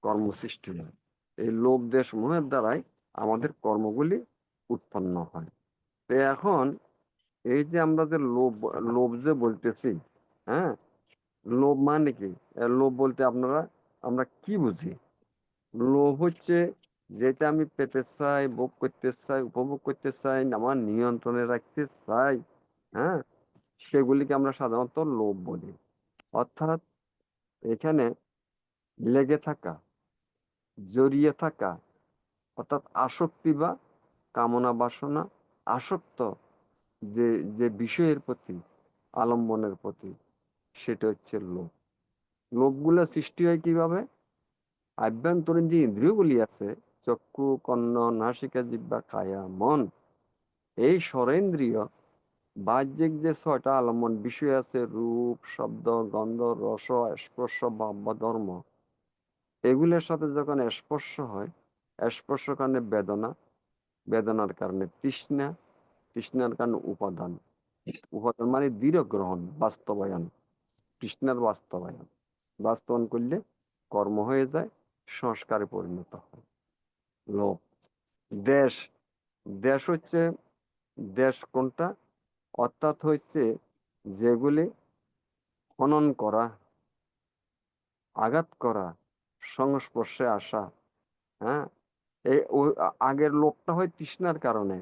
কর্ম সৃষ্টি হয়। এই লোভ, দেশ, মোহের দ্বারাই আমাদের কর্মগুলি উৎপন্ন হয়। তো এখন এই যে আমরা যে লোভ যে বলতেছি, হ্যাঁ, লোভ মানে কি? লোভ বলতে আমরা কি বুঝি? লোভ হচ্ছে যেটা আমি পেতে চাই, ভোগ করতে চাই, উপভোগ করতে চাই, আমার নিয়ন্ত্রণে রাখতে চাই, হ্যাঁ, সেগুলিকে আমরা সাধারণত লোভ বলি। অর্থাৎ এখানে লেগে থাকা, জড়িয়ে থাকা, অর্থাৎ আসক্তি বা কামনা বাসনা, আসক্ত যে যে বিষয়ের প্রতি, আলম্বনের প্রতি, সেটা হচ্ছে লোভ। লোভগুলো সৃষ্টি হয় কিভাবে? আভ্যন্তরীণ যে ইন্দ্রিয়গুলি আছে, চক্ষু, কর্ণ, নাসিকা, জিহ্বা, কায়া, মন, এই ষড়েন্দ্রিয় বাহ্যিক যে 6টা আলম্বন বিষয় আছে, রূপ, শব্দ, গন্ধ, রস, স্পর্শ, ভাব বা ধর্ম, এগুলোর সাথে যখন স্পর্শ হয়, স্পর্শ কারণে বেদনা, বেদনার কারণে তৃষ্ণা, তৃষ্ণার কারণ উপাদান। উপাদান মানে দৃঢ় গ্রহণ, বাস্তবায়ন, তৃষ্ণার বাস্তবায়ন। বাস্তবায়ন করলে কর্ম হয়ে যায়, সংস্কারে পরিণত হয়। লোভ। দেশ। দেশ হচ্ছে, দেশ কোনটা? অর্থাৎ হচ্ছে যেগুলি খনন করা, আঘাত করা, সংস্পর্শে আসা। হ্যাঁ, এই আগের লোভটা হয় তৃষ্ণার কারণে,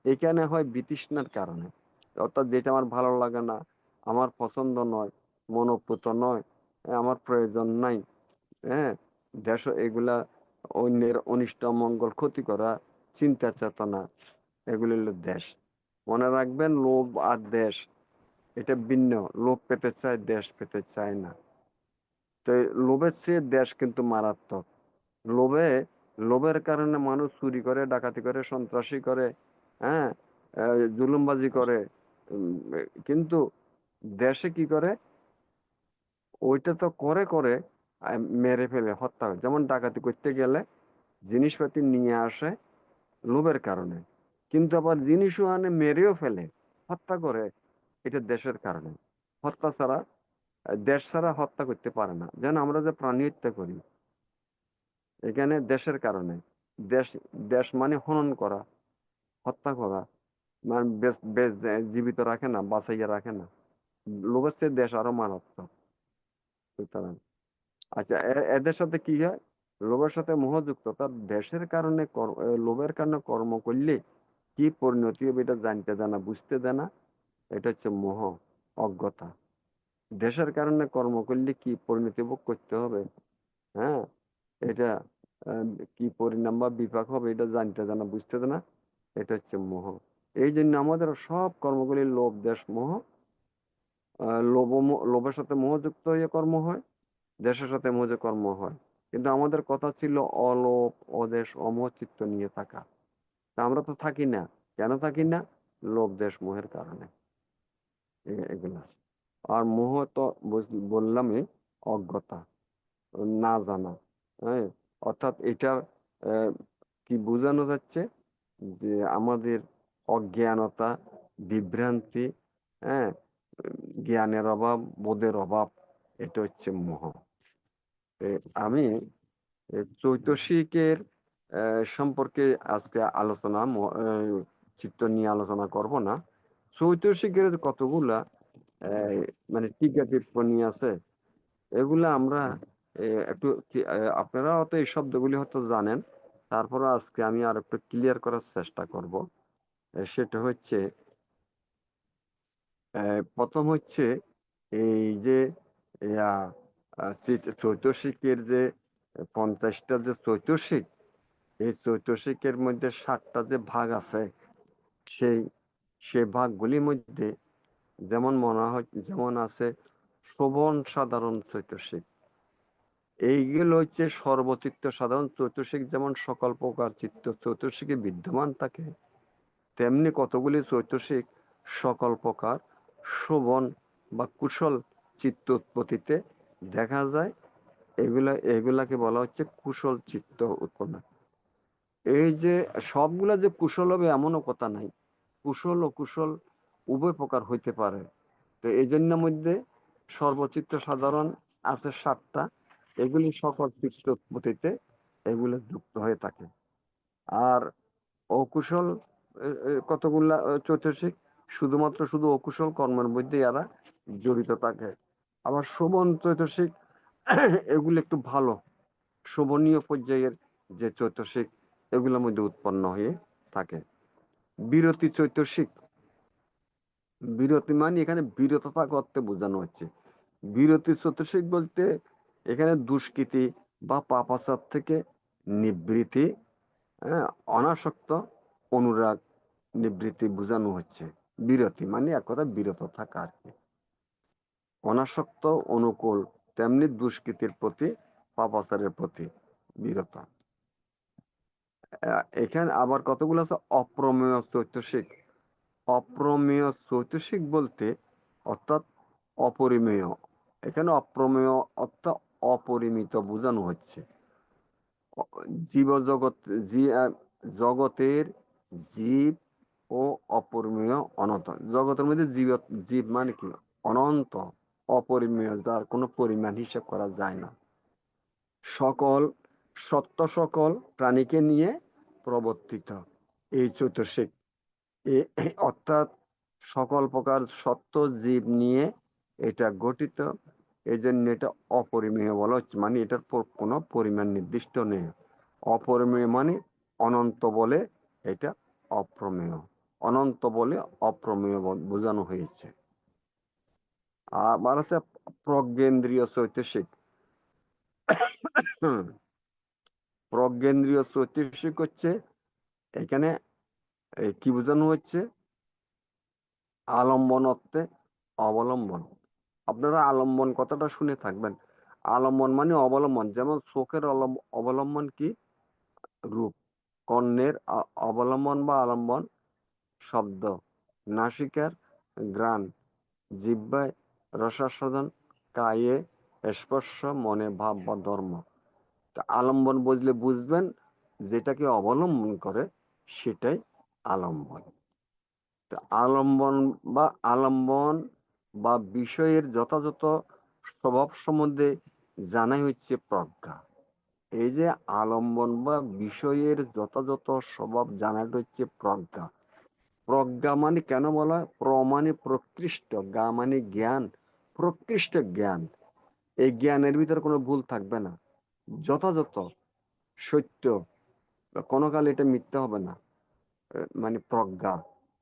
এখানে হয় বিতৃষ্ণার কারণে। অর্থাৎ যেটা আমার ভালো লাগে না, আমার পছন্দ নয়, মনোপুত নয়, আমার প্রয়োজন নাই, হ্যাঁ, দেশ এগুলা অন্যের অনিষ্ট মঙ্গল ক্ষতি করা চিন্তা চেতনা, এগুলি হলো দেশ। মনে রাখবেন, লোভ আর দেশ এটা ভিন্ন। লোভ পেতে চায়, দেশ পেতে চায় না। তো লোভের চেয়ে দেশ কিন্তু মারাত্মক। লোভের কারণে মানুষ চুরি করে, ডাকাতি করে, সন্ত্রাসী করে, হ্যাঁ, জুলুমবাজি করে। কিন্তু দেশে কি করে? ওইটা তো করে করে মেরে ফেলে, হত্যা করে। যেমন ডাকাতি করতে গেলে জিনিসপাতি নিয়ে আসে লোভের কারণে, কিন্তু আবার জিনিসও আনে মেরেও ফেলে, হত্যা করে। এটা দেশের কারণে। হত্যা ছাড়া, দেশ ছাড়া হত্যা করতে পারে না। যেন আমরা যে প্রাণী হত্যা করি, এখানে দেশের কারণে। দেশ, দেশ মানে হনন করা, হত্যা করা, মানে জীবিত রাখে না, বাঁচাইয়া রাখে না। লোভের চেয়ে দেশ আরো মারাত্মক। সুতরাং আচ্ছা, এদের সাথে কি হয়? লোভের সাথে মোহযুক্ত, তার দেশের কারণে লোভের কারণে কর্ম করলে কি পরিণতি হবে এটা জানতে দেয় না, বুঝতে দেয় না। এটা হচ্ছে মোহ, অজ্ঞতা। দেশের কারণে কর্ম করলে কি পরিণতি ভোগ করতে হবে, হ্যাঁ, এটা কি পরিণাম বা বিপাক হবে এটা জানতে দেয় না, বুঝতে দেয় না। এটা হচ্ছে মোহ। এই জন্য আমাদের সব কর্মগুলি লোভ, দেশ, মোহ। লোভের সাথে মোহযুক্ত হয়ে কর্ম হয়, দেশের সাথে মোহে কর্ম হয়। কিন্তু আমাদের কথা ছিল অলোভ, অদেশ, অমোহ চিত্ত নিয়ে থাকা। তা আমরা তো থাকি না। কেন থাকি না? লোভ, দেশ, মোহের কারণে। এগুলা। আর মোহ তো বললামই, অজ্ঞতা, না জানা। হ্যাঁ, অর্থাৎ এটার কি বোঝানো যাচ্ছে? যে আমাদের অজ্ঞানতা, বিভ্রান্তি, হ্যাঁ, জ্ঞানের অভাব, বোধের অভাব, এটা হচ্ছে মোহ। আমি চৈতসিকের সম্পর্কে আজকে আলোচনা, চিত্ত নিয়ে আলোচনা করব না। চৈতসিকের কতগুলা মানে টিকা টিপ্পনী আছে, এগুলা আমরা একটু আপনারা হয়তো এই শব্দগুলি হয়তো জানেন, তারপরে আজকে আমি আর একটু ক্লিয়ার করার চেষ্টা করব। সেটা হচ্ছে, প্রথম হচ্ছে এই যে চৈতসিকের যে 50টা যে চৈতসিক, এই চৈতসিকের মধ্যে 7টা যে ভাগ আছে, সেই ভাগগুলির মধ্যে যেমন মনে হয়, যেমন আছে শোভন সাধারণ চৈতসিক, এইগুলো হচ্ছে সর্বচিত্ত সাধারণ চৈতসিক। যেমন সকল প্রকার চিত্ত চৈতসিকে বিদ্যমান থাকে, তেমনি কতগুলি চৈতসিক সকল প্রকার শোভন বা কুশল চিত্ত উৎপত্তিতে দেখা যায়। এগুলাকে বলা হচ্ছে কুশল চিত্ত উৎপন্ন। এই যে সবগুলা যে কুশল হবে এমনও কথা নাই, কুশল ও কুশল উভয় প্রকার হইতে পারে। তো এই জন্য মধ্যে সর্বচিত্ত সাধারণ আছে 7টা, এগুলি সকল চিত্ত উৎপত্তিতে এগুলো যুক্ত হয়ে থাকে। আর অকুশল কতগুলা চৈতসিক শুধু অকুশল কর্মের মধ্যে এরা জড়িত থাকে। আবার শোভন চৈতসিক এগুলো একটু ভালো, শোভনীয় পর্যায়ের যে চৈতসিক, এগুলোর মধ্যে উৎপন্ন হয়ে থাকে। বিরতি চৈতসিক, বিরতি মানে এখানে বিরত থাকা অর্থে বোঝানো হচ্ছে। বিরতি চৈতসিক বলতে এখানে দুষ্কৃতি বা পাপাচার থেকে নিবৃত্তি, অনাসক্ত, অনুরাগ, নিবৃত্তি বোঝানো হচ্ছে। বিরতি মানে এক কথা বিরত থাকা আর কি। অনাসক্ত, অনুকূল, তেমনি দুষ্কৃতির প্রতি, পাপাচারের প্রতি বিরত। এখানে আবার কতগুলো আছে অপ্রমেয় চৈতসিক। অপ্রমেয় চৈতসিক বলতে অর্থাৎ অপরিমেয়। এখানে অপ্রমেয় অর্থাৎ অপরিমিত বোঝানো হচ্ছে। জীবজগৎ, জগতের জীব ও অপরিমেয় অনন্ত। জগতের মধ্যে জীব মানে কি? অনন্ত, অপরিমেয়, যার কোনো পরিমাণ হিসাব করা যায় না। সকল সকল প্রাণীকে নিয়ে প্রবর্তিত এই চতুর্শিক, অর্থাৎ সকল প্রকার সত্য জীব নিয়ে এটা গঠিত। এই জন্য এটা অপরিমেয় বলা হচ্ছে, মানে এটার কোনো পরিমাণ নির্দিষ্ট নেই। অপরিমেয় মানে অনন্ত বলে এটা অপ্রমেয়, অনন্ত বলে অপ্রমেয় বোঝানো হয়েছে। আবার আছে প্রজ্ঞেন্দ্রীয় চৈতসিক। প্রজ্ঞেন্দ্রীয় চৈতসিক হচ্ছে এখানে কি বোঝানো হচ্ছে? আলম্বন অর্থে অবলম্বন। আপনারা আলম্বন কথাটা শুনে থাকবেন। আলম্বন মানে অবলম্বন। যেমন চোখের অবলম্বন কি? রূপ। কর্ণের অবলম্বন বা আলম্বন শব্দ। নাসিকার ঘ্রাণ, জিহ্বায় রসাস্বাদন, কায়ে স্পর্শ, মনে ভাব বা ধর্ম। আলম্বন বুঝবেন যেটাকে অবলম্বন করে সেটাই আলম্বন। আলম্বন বা বিষয়ের যথাযথ স্বভাব সম্বন্ধে জানাই হচ্ছে প্রজ্ঞা। এই যে আলম্বন বা বিষয়ের যথাযথ স্বভাব জানাটা হচ্ছে প্রজ্ঞা। প্রজ্ঞা মানে কেন বলা? প্র মানে প্রকৃষ্ট, গা মানে জ্ঞান, প্রকৃষ্ট জ্ঞান। এই জ্ঞানের ভিতরে কোনো ভুল থাকবে না, যথাযথ সত্য, কোনো কালে এটা মিথ্যা হবে না। মানে প্রজ্ঞা,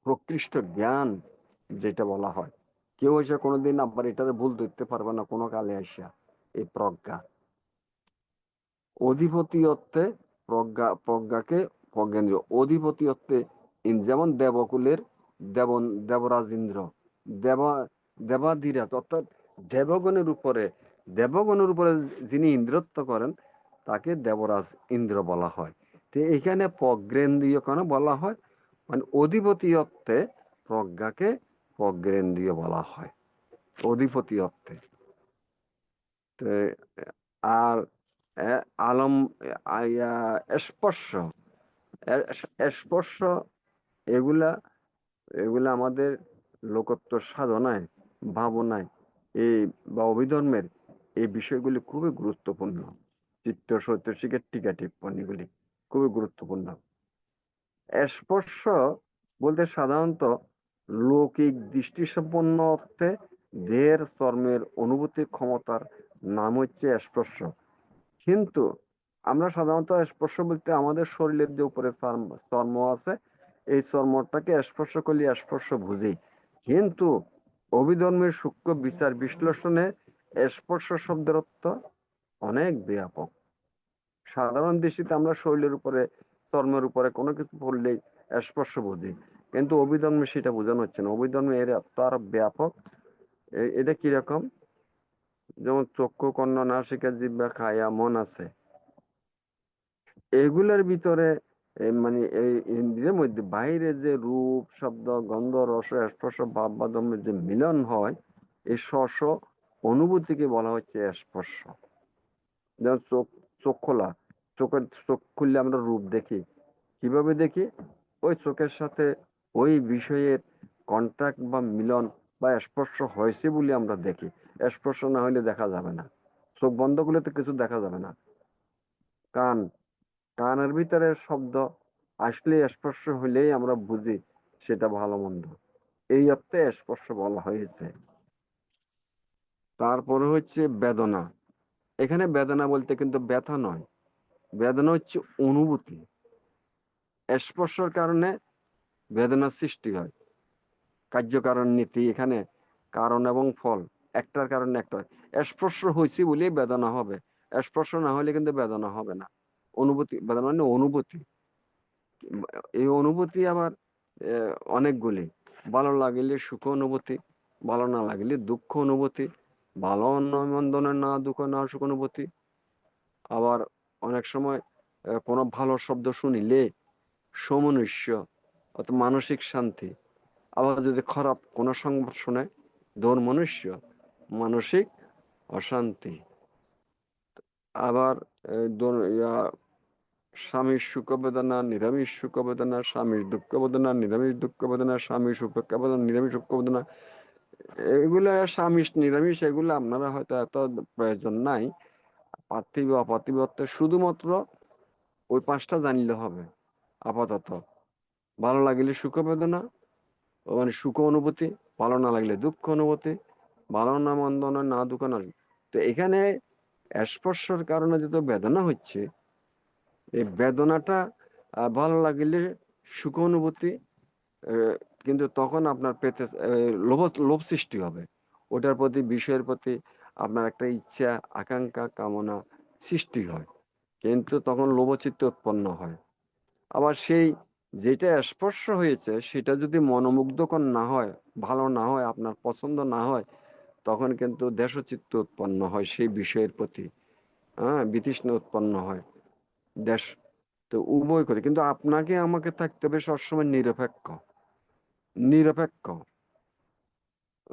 প্রকৃষ্ট জ্ঞান যেটা বলা হয়। কেউ এসে কোনোদিন আবার এটার ভুল ধরতে পারবে না কোনো কালে আসা। এই প্রজ্ঞা অধিপতি অর্থে প্রজ্ঞাকে প্রজ্ঞেন্দ্র। অধিপতি অর্থে যেমন দেবকুলের দেবরাজ ইন্দ্র, দেবাধিরাজ অর্থাৎ দেবগণের উপরে যিনি ইন্দ্রত্ব করেন তাকে দেবরাজ ইন্দ্র বলা হয়। তো এখানে প্রজ্ঞেন্দ্রীয় কেন বলা হয়? মানে অধিপতি অর্থে প্রজ্ঞাকে প্রজ্ঞেন্দ্রীয় বলা হয়, অধিপতি অর্থে। আর স্পর্শ, স্পর্শ এগুলা আমাদের লোকত্ব সাধনায়, ভাবনায় বা অভিধর্মের এই বিষয়গুলি খুবই গুরুত্বপূর্ণ। চিত্ত চৈতসিকের টিকা টিপ্পণীগুলি খুবই গুরুত্বপূর্ণ। স্পর্শ বলতে সাধারণত লৌকিক দৃষ্টিসম্পন্ন অর্থে দেহের চর্মের অনুভূতি ক্ষমতার নাম হচ্ছে স্পর্শ। কিন্তু আমরা সাধারণত স্পর্শ বলতে আমাদের শরীরের যে উপরে চর্ম আছে এই চর্মটাকে স্পর্শ করলে স্পর্শ বুঝি। কিন্তু অভিধর্মের সূক্ষ্ম বিচার বিশ্লেষণে স্পর্শ শব্দের অর্থ অনেক ব্যাপক। সাধারণ দৃষ্টিতে আমরা শরীরের উপরে, চর্মের উপরে কোনো কিছু পড়লেই স্পর্শ বুঝি, কিন্তু অভিধর্মে সেটা বোঝানো হচ্ছে না। অভিধর্মে এর অর্থ আরো ব্যাপক। এটা কিরকম? যেমন চক্ষু, কর্ণ, নাসিকা, জিহ্বা, কায়া, মন আছে, এগুলোর ভিতরে মানে এই ইন্দ্রিয়ের মধ্যে বাইরে যে রূপ, শব্দ, গন্ধ, রস, স্পর্শ, ভাব বা দমের যে মিলন হয়, এই স্ব অনুভূতিকে বলা হচ্ছে স্পর্শ। যেমন চোখ খোলা, চোখ খুললে আমরা রূপ দেখি। কিভাবে দেখি? ওই চোখের সাথে ওই বিষয়ের কন্ট্যাক্ট বা মিলন বা স্পর্শ হয়েছে বলে আমরা দেখি। স্পর্শ না হলে দেখা যাবে না। চোখ বন্ধ করলে তো কিছু দেখা যাবে না। কানের ভিতরে শব্দ আসলে স্পর্শ হইলেই আমরা বুঝি সেটা ভালো মন্দ। এই অর্থে স্পর্শ বলা হয়েছে। তারপরে হচ্ছে বেদনা। এখানে বেদনা বলতে কিন্তু ব্যথা নয়, বেদনা হচ্ছে অনুভূতি। স্পর্শের কারণে বেদনার সৃষ্টি হয়। কার্যকারণ নীতি, এখানে কারণ এবং ফল, একটার কারণে একটা। স্পর্শ হয়েছে বলেই বেদনা হবে, স্পর্শ না হলে কিন্তু বেদনা হবে না। অনুভূতি, বেদনা মানে অনুভূতি। এই অনুভূতি আবার অনেকগুলি। ভালো লাগলে সুখ অনুভূতি, ভালো না লাগলে দুঃখ অনুভূতি, ভালো মন্দ না দুঃখ না সুখ অনুভূতি। আবার অনেক সময় কোনো ভালো শব্দ শুনিলে সমনুষ্য অর্থাৎ মানসিক শান্তি। আবার যদি খারাপ কোনো সংবাদ শুনে দৌর্মনুষ্য, মানসিক অশান্তি। আবার স্বামীর সুখ বেদনা, নিরামিষ সুখ বেদনা, স্বামীর দুঃখ বেদনা, নিরামিষ দুঃখ বেদনা, স্বামীর উপেক্ষা বেদনা, নিরামিষ উপেক্ষা বেদনা, এগুলা স্বামীর নিরামিষ এগুলো আপনারা হয়তো এত প্রয়োজন নাই। পার্থিব অপার্থিব অর্থে শুধুমাত্র ওই 5টা জানলে হবে। আপাতত ভালো লাগলে সুখ বেদনা, মানে সুখ অনুভূতি, ভালো না লাগলে দুঃখ অনুভূতি, ভালো না মন্দ না দুঃখ না। তো এখানে স্পর্শের কারণে যেহেতু বেদনা হচ্ছে, এই বেদনাটা ভালো লাগলে সুখ অনুভূতি, কিন্তু তখন আপনার পেতে লোভ সৃষ্টি হবে। ওটার প্রতি, বিষয়ের প্রতি আপনার একটা ইচ্ছা, আকাঙ্ক্ষা, কামনা সৃষ্টি হয়, কিন্তু তখন লোভচিত্ত উৎপন্ন হয়। আবার সেই যেটা স্পর্শ হয়েছে সেটা যদি মনোমুগ্ধকর না হয়, ভালো না হয়, আপনার পছন্দ না হয়, তখন কিন্তু দেশচিত্ত উৎপন্ন হয় সেই বিষয়ের প্রতি, বিতৃষ্ণা উৎপন্ন হয়। দেশ তো উভয় করে, কিন্তু আপনাকে আমাকে থাকতে হবে সবসময় নিরপেক্ষ। নিরপেক্ষ,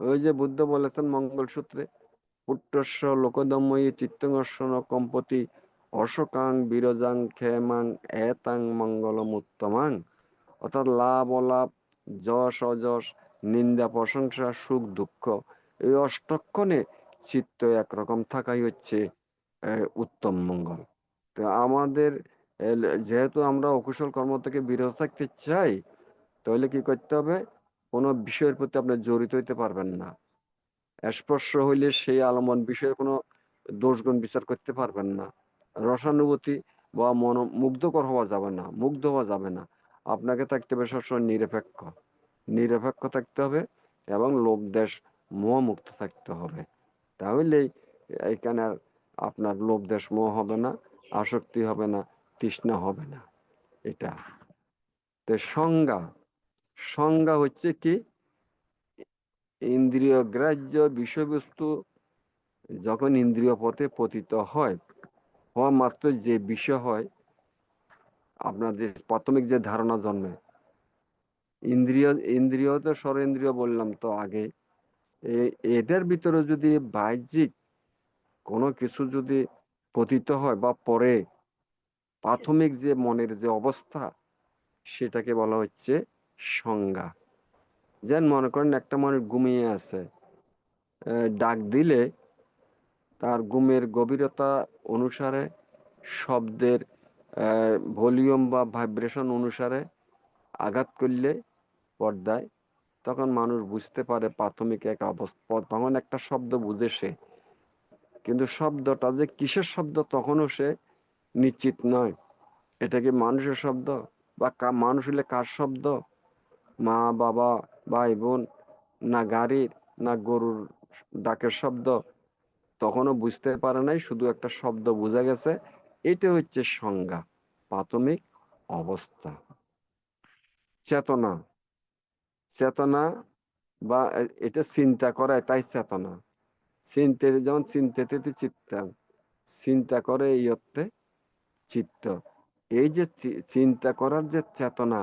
ওই যে বুদ্ধ বলেছেন মঙ্গলসূত্রে, পুত্রস্য লোকদময়ী চিত্তংর্ষণ কম্পতি অশোকাং বিরজাং ক্ষেমাং এতাং মঙ্গলম উত্তমাং। অর্থাৎ লাভ অলাভ, যশ অযশ, নিন্দা প্রশংসা, সুখ দুঃখ, এই অষ্টক্ষণে চিত্ত একরকম থাকাই হচ্ছে উত্তম মঙ্গল। তো আমাদের যেহেতু আমরা অকুশল কর্ম থেকে বিরত থাকতে চাই, তাহলে কি করতে হবে? কোনো বিষয়ের প্রতি আপনি জড়িত হইতে পারবেন না। স্পর্শ হইলে সেই আলমন বিষয়ের কোনো দোষগুণ বিচার করতে পারবেন না। রসানুভূতি বা মুগ্ধকর হওয়া যাবে না, মুগ্ধ হওয়া যাবে না। আপনাকে থাকতে হবে সবসময় নিরপেক্ষ। নিরপেক্ষ থাকতে হবে এবং লোভ দেশ মোহ মুক্ত থাকতে হবে। তাহলেই এখানে আপনার লোভ দেশ মোহ হবে না, আসক্তি হবে না, তৃষ্ণা হবে না। এটা তো সংজ্ঞা। সংজ্ঞা হচ্ছে কি? ইন্দ্রিয় গ্রাহ্য বিষয়বস্তু যখন ইন্দ্রিয় পথে পতিত হয়, হওয়া মাত্র যে বিষয় হয়, আপনার যে প্রাথমিক যে ধারণা জন্মে, ইন্দ্রিয় তো সরেন্দ্রিয় বললাম তো আগে, এদের ভিতরে যদি বাহ্যিক কোনো কিছু যদি পতিত হয় বা পরে, প্রাথমিক যে মনের যে অবস্থা, সেটাকে বলা হচ্ছে সংজ্ঞা। যেন মনে করেন একটা মানুষ ঘুমিয়ে আছে, ডাক দিলে তার ঘুমের গভীরতা অনুসারে, শব্দের ভলিউম বা ভাইব্রেশন অনুসারে আঘাত করলে পর্দায়, তখন মানুষ বুঝতে পারে প্রাথমিক এক অবস্থা, তখন একটা শব্দ বুঝে সে, কিন্তু শব্দটা যে কিসের শব্দ তখনও সে নিশ্চিত নয়। এটা কি মানুষের শব্দ, বা মানুষ হলে কার শব্দ, মা বাবা ভাই বোন, না গাড়ির, না গরুর ডাকের শব্দ, তখনও বুঝতে পারে নাই, শুধু একটা শব্দ বোঝা গেছে। এটা হচ্ছে সংজ্ঞা, প্রাথমিক অবস্থা। চেতনা, চেতনা বা এটা চিন্তা করা, এটাই চেতনা। চিন্তা, যেমন চিন্তাতে চিত্তাং, চিন্তা করে এই অর্থে চিত্ত। এই যে চিন্তা করার যে চেতনা,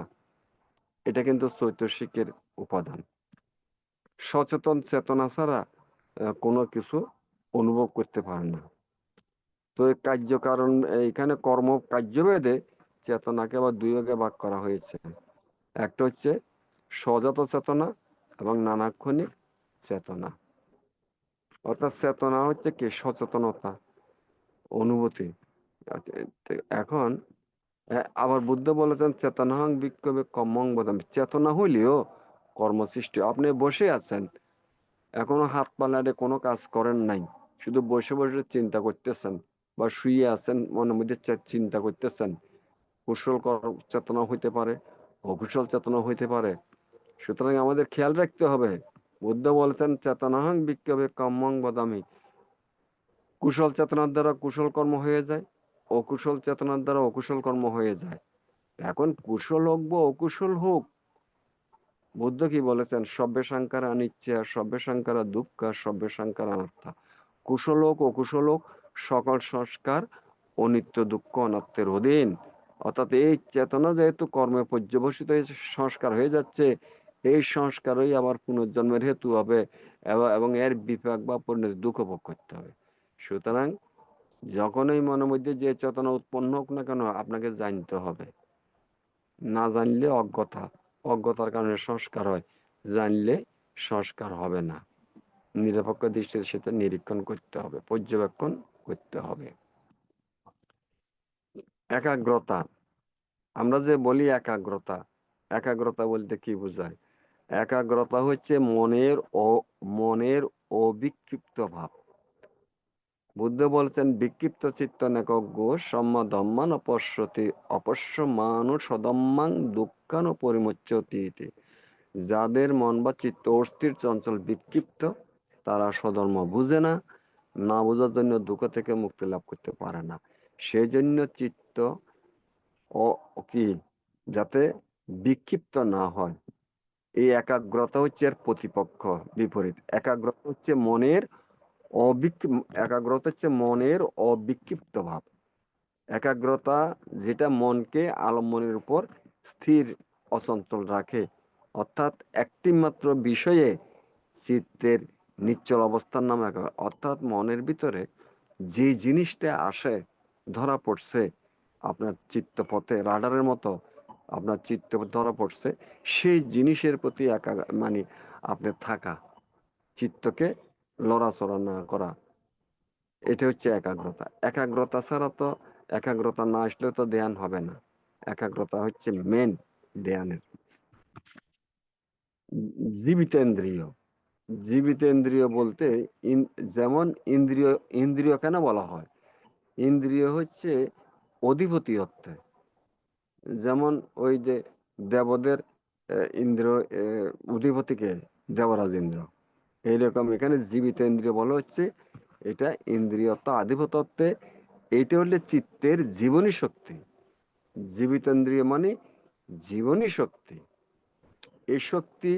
এটা কিন্তু চৈতসিকের উপাদান। সচেতন চেতনা ছাড়া কোনো কিছু অনুভব করতে পারে না। তো কার্যকারণ, এইখানে কর্ম কার্যভেদে চেতনাকে আবার দুই ভাগে ভাগ করা হয়েছে। একটা হচ্ছে সজাত চেতনা এবং নানাক্ষণিক চেতনা। অর্থাৎ চেতনা হচ্ছে কি? সচেতনতা, অনুভূতি। এখন আবার বুদ্ধ বলেছেন চেতনাহং বিক্ষোভে কম্মং বদামি। চেতনা হইলেও কর্মসৃষ্টি। আপনি বসে আছেন, এখনো হাত পা নাড়ে কোনো কাজ করেন নাই, শুধু বসে বসে চিন্তা করতেছেন, বা শুয়ে আছেন মনের মধ্যে চিন্তা করতেছেন। কুশল চেতনা হইতে পারে, অকুশল চেতনা হইতে পারে। সুতরাং আমাদের খেয়াল রাখতে হবে। বুদ্ধ বলেছেন চেতনাহং বিক্ষোভে কম্মং বদামি। কুশল চেতনার দ্বারা কুশল কর্ম হয়ে যায়, অকুশল চেতনার দ্বারা অকুশল কর্ম হয়ে যায়। এখন কুশল হোক বা অকুশল হোক, বুদ্ধ কি বলেছেন? সব্যে সংকার অনিচ্ছা, সব্যে সংকার দুঃখ, সব্যে সংকার অনাত্মা। কুশল হোক অকুশল হোক, সকল সংস্কার অনিত্য দুঃখ অনাত্মের অধীন। অর্থাৎ এই চেতনা যেহেতু কর্মে পর্যবসিত হয়ে সংস্কার হয়ে যাচ্ছে, এই সংস্কারই আবার পুনর্জন্মের হেতু হবে, এবং এর বিপাক বা পরিণতি দুঃখ ভোগ করতে হবে। সুতরাং যখন এই মনের মধ্যে যে চেতনা উৎপন্ন হোক না কেন আপনাকে জানতে হবে। না জানলে অজ্ঞতা, অজ্ঞতার কারণে সংস্কার হয়, জানলে সংস্কার হবে না। নিরপেক্ষ দৃষ্টির সাথে নিরীক্ষণ করতে হবে, পর্যবেক্ষণ করতে হবে। একাগ্রতা, আমরা যে বলি একাগ্রতা, একাগ্রতা বলতে কি বোঝায়? একাগ্রতা হচ্ছে মনের অবিক্ষিপ্ত ভাব। বুদ্ধ বলছেন বিক্ষিপ্ত চিত্ত নেকজ্ঞ সম্ম ধম্মান অপশ্যতি অপশ্যমানু সদম্মাং দুঃখান পরিমুচ্যতি ইতি। যাদের মন বা চিত্ত অস্থির চঞ্চল বিক্ষিপ্ত, তারা স্বধর্ম বুঝে না, না বোঝার জন্য দুঃখ থেকে মুক্তি লাভ করতে পারে না। সেই জন্য চিত্ত কি যাতে বিক্ষিপ্ত না হয়, এই একাগ্রতা হচ্ছে এর প্রতিপক্ষ, বিপরীত। একাগ্রতা হচ্ছে মনের অবিক্ষিপ্ত ভাব। একাগ্রতা যেটা মনকে আলম্বনের উপর স্থির অচঞ্চল রাখে, অর্থাৎ একটি মাত্র বিষয়ে চিত্তের নিশ্চল অবস্থার নাম একাগ্রতা। অর্থাৎ মনের ভিতরে যে জিনিসটা আসে, ধরা পড়ছে আপনার চিত্তপথে রাডারের মতো, আপনার চিত্ত ধরা পড়ছে, সেই জিনিসের প্রতি মানে আপনার থাকা, চিত্তকে লড়াচড়া না করা, এটা হচ্ছে একাগ্রতা। একাগ্রতা ছাড়া তো, একাগ্রতা না আসলেও তো ধ্যান হবে না। একাগ্রতা হচ্ছে মেন ধ্যানের। জীবিতেন্দ্রিয়, জীবিতেন্দ্রিয় বলতে যেমন ইন্দ্রিয়, ইন্দ্রিয় কেন বলা হয়? ইন্দ্রিয় হচ্ছে অধিপতি অর্থে। যেমন ওই যে দেবদের ইন্দ্র, অধিপতিকে দেবরাজ ইন্দ্র, এইরকম এখানে জীবিতেন্দ্রিয় বলা হচ্ছে এটা ইন্দ্রিয় আধিপত্যত্বে। এইটা হলে চিত্তের জীবনী শক্তি। জীবিতেন্দ্রিয় মানে জীবনী শক্তি। এই শক্তি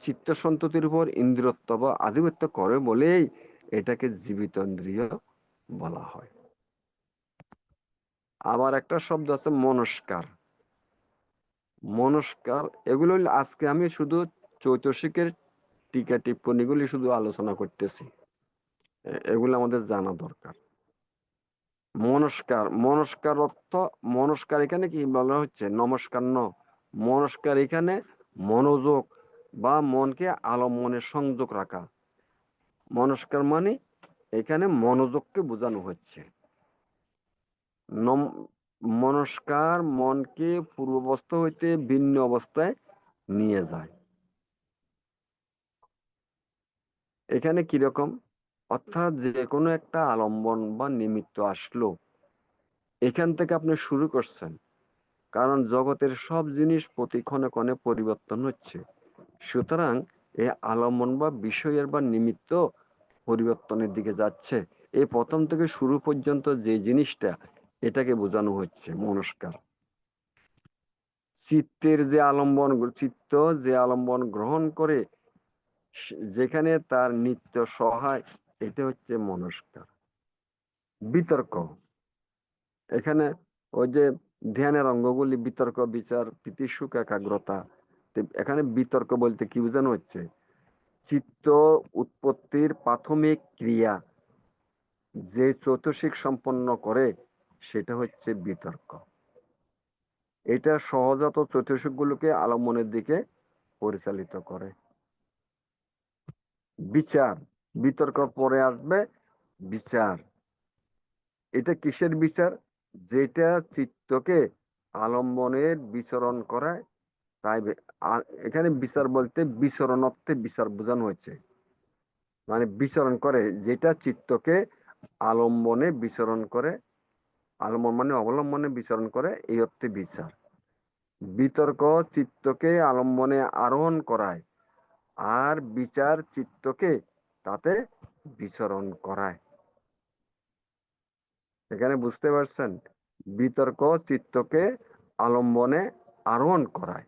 চিত্ত সন্ততির উপর ইন্দ্রিয়ত্ব বা আধিপত্য করে বলেই এটাকে জীবিতেন্দ্রিয় বলা হয়। আবার একটা শব্দ আছে মনস্কার। মনস্কার, এগুলো আজকে আমি শুধু চৈতসিকের টিকা টিপ্পণীগুলি শুধু আলোচনা করতেছি, এগুলো আমাদের জানা দরকার। মনস্কার, মনস্কার অর্থ, মনস্কার এখানে কি বলা হচ্ছে? নমস্কার ন, মনস্কার এখানে মনোযোগ বা মনকে আলম্বনে সংযোগ রাখা। মনস্কার মানে এখানে মনোযোগকে বোঝানো হচ্ছে। মনস্কার মনকে পূর্বাবস্থা হইতে ভিন্ন অবস্থায় নিয়ে যায়। এখানে কিরকম? অর্থাৎ যে কোনো একটা আলম্বন বা নিমিত্ত আসলো, এখান থেকে আপনি শুরু করছেন, কারণ জগতের সব জিনিস প্রতি ক্ষণে ক্ষণে পরিবর্তন হচ্ছে। সুতরাং এই আলম্বন বা বিষয়ের বা নিমিত্ত পরিবর্তনের দিকে যাচ্ছে। এই প্রথম থেকে শুরু পর্যন্ত যে জিনিসটা, এটাকে বোঝানো হচ্ছে মনস্কার। চিত্তের যে আলম্বন, চিত্ত যে আলম্বন গ্রহণ করে, যেখানে তার নিত্য সহায়, এটা হচ্ছে মনস্কার। বিতর্ক, এখানে ওই যে ধ্যানের অঙ্গগুলি বিতর্ক, বিচার, প্রীতি, সুখ, একাগ্রতা। এখানে বিতর্ক বলতে কি বোঝানো হচ্ছে? চিত্ত উৎপত্তির প্রাথমিক ক্রিয়া যে চৈতসিক সম্পন্ন করে, সেটা হচ্ছে বিতর্ক। এটা সহজাত চৈতসিক গুলোকে আলম্বনের দিকে পরিচালিত করে। বিচার, বিতর্ক পরে আসবে বিচার। এটা কিসের বিচার? যেটা চিত্তকে আলম্বনের বিচরণ করায়, তাই এখানে বিচার বলতে বিচরণ অর্থে বিচার বোঝানো হয়েছে। মানে বিচরণ করে, যেটা চিত্তকে আলম্বনে বিচরণ করে, আলম্বন মানে অবলম্বনে বিচরণ করে, এই অর্থে বিচার। বিতর্ক চিত্তকে আলম্বনে আরোহণ করায়, আর বিচার চিত্তকে তাতে বিচরণ করায়। এখানে বুঝতে পারছেন? বিতর্ক চিত্তকে আলম্বনে আরোহণ করায়,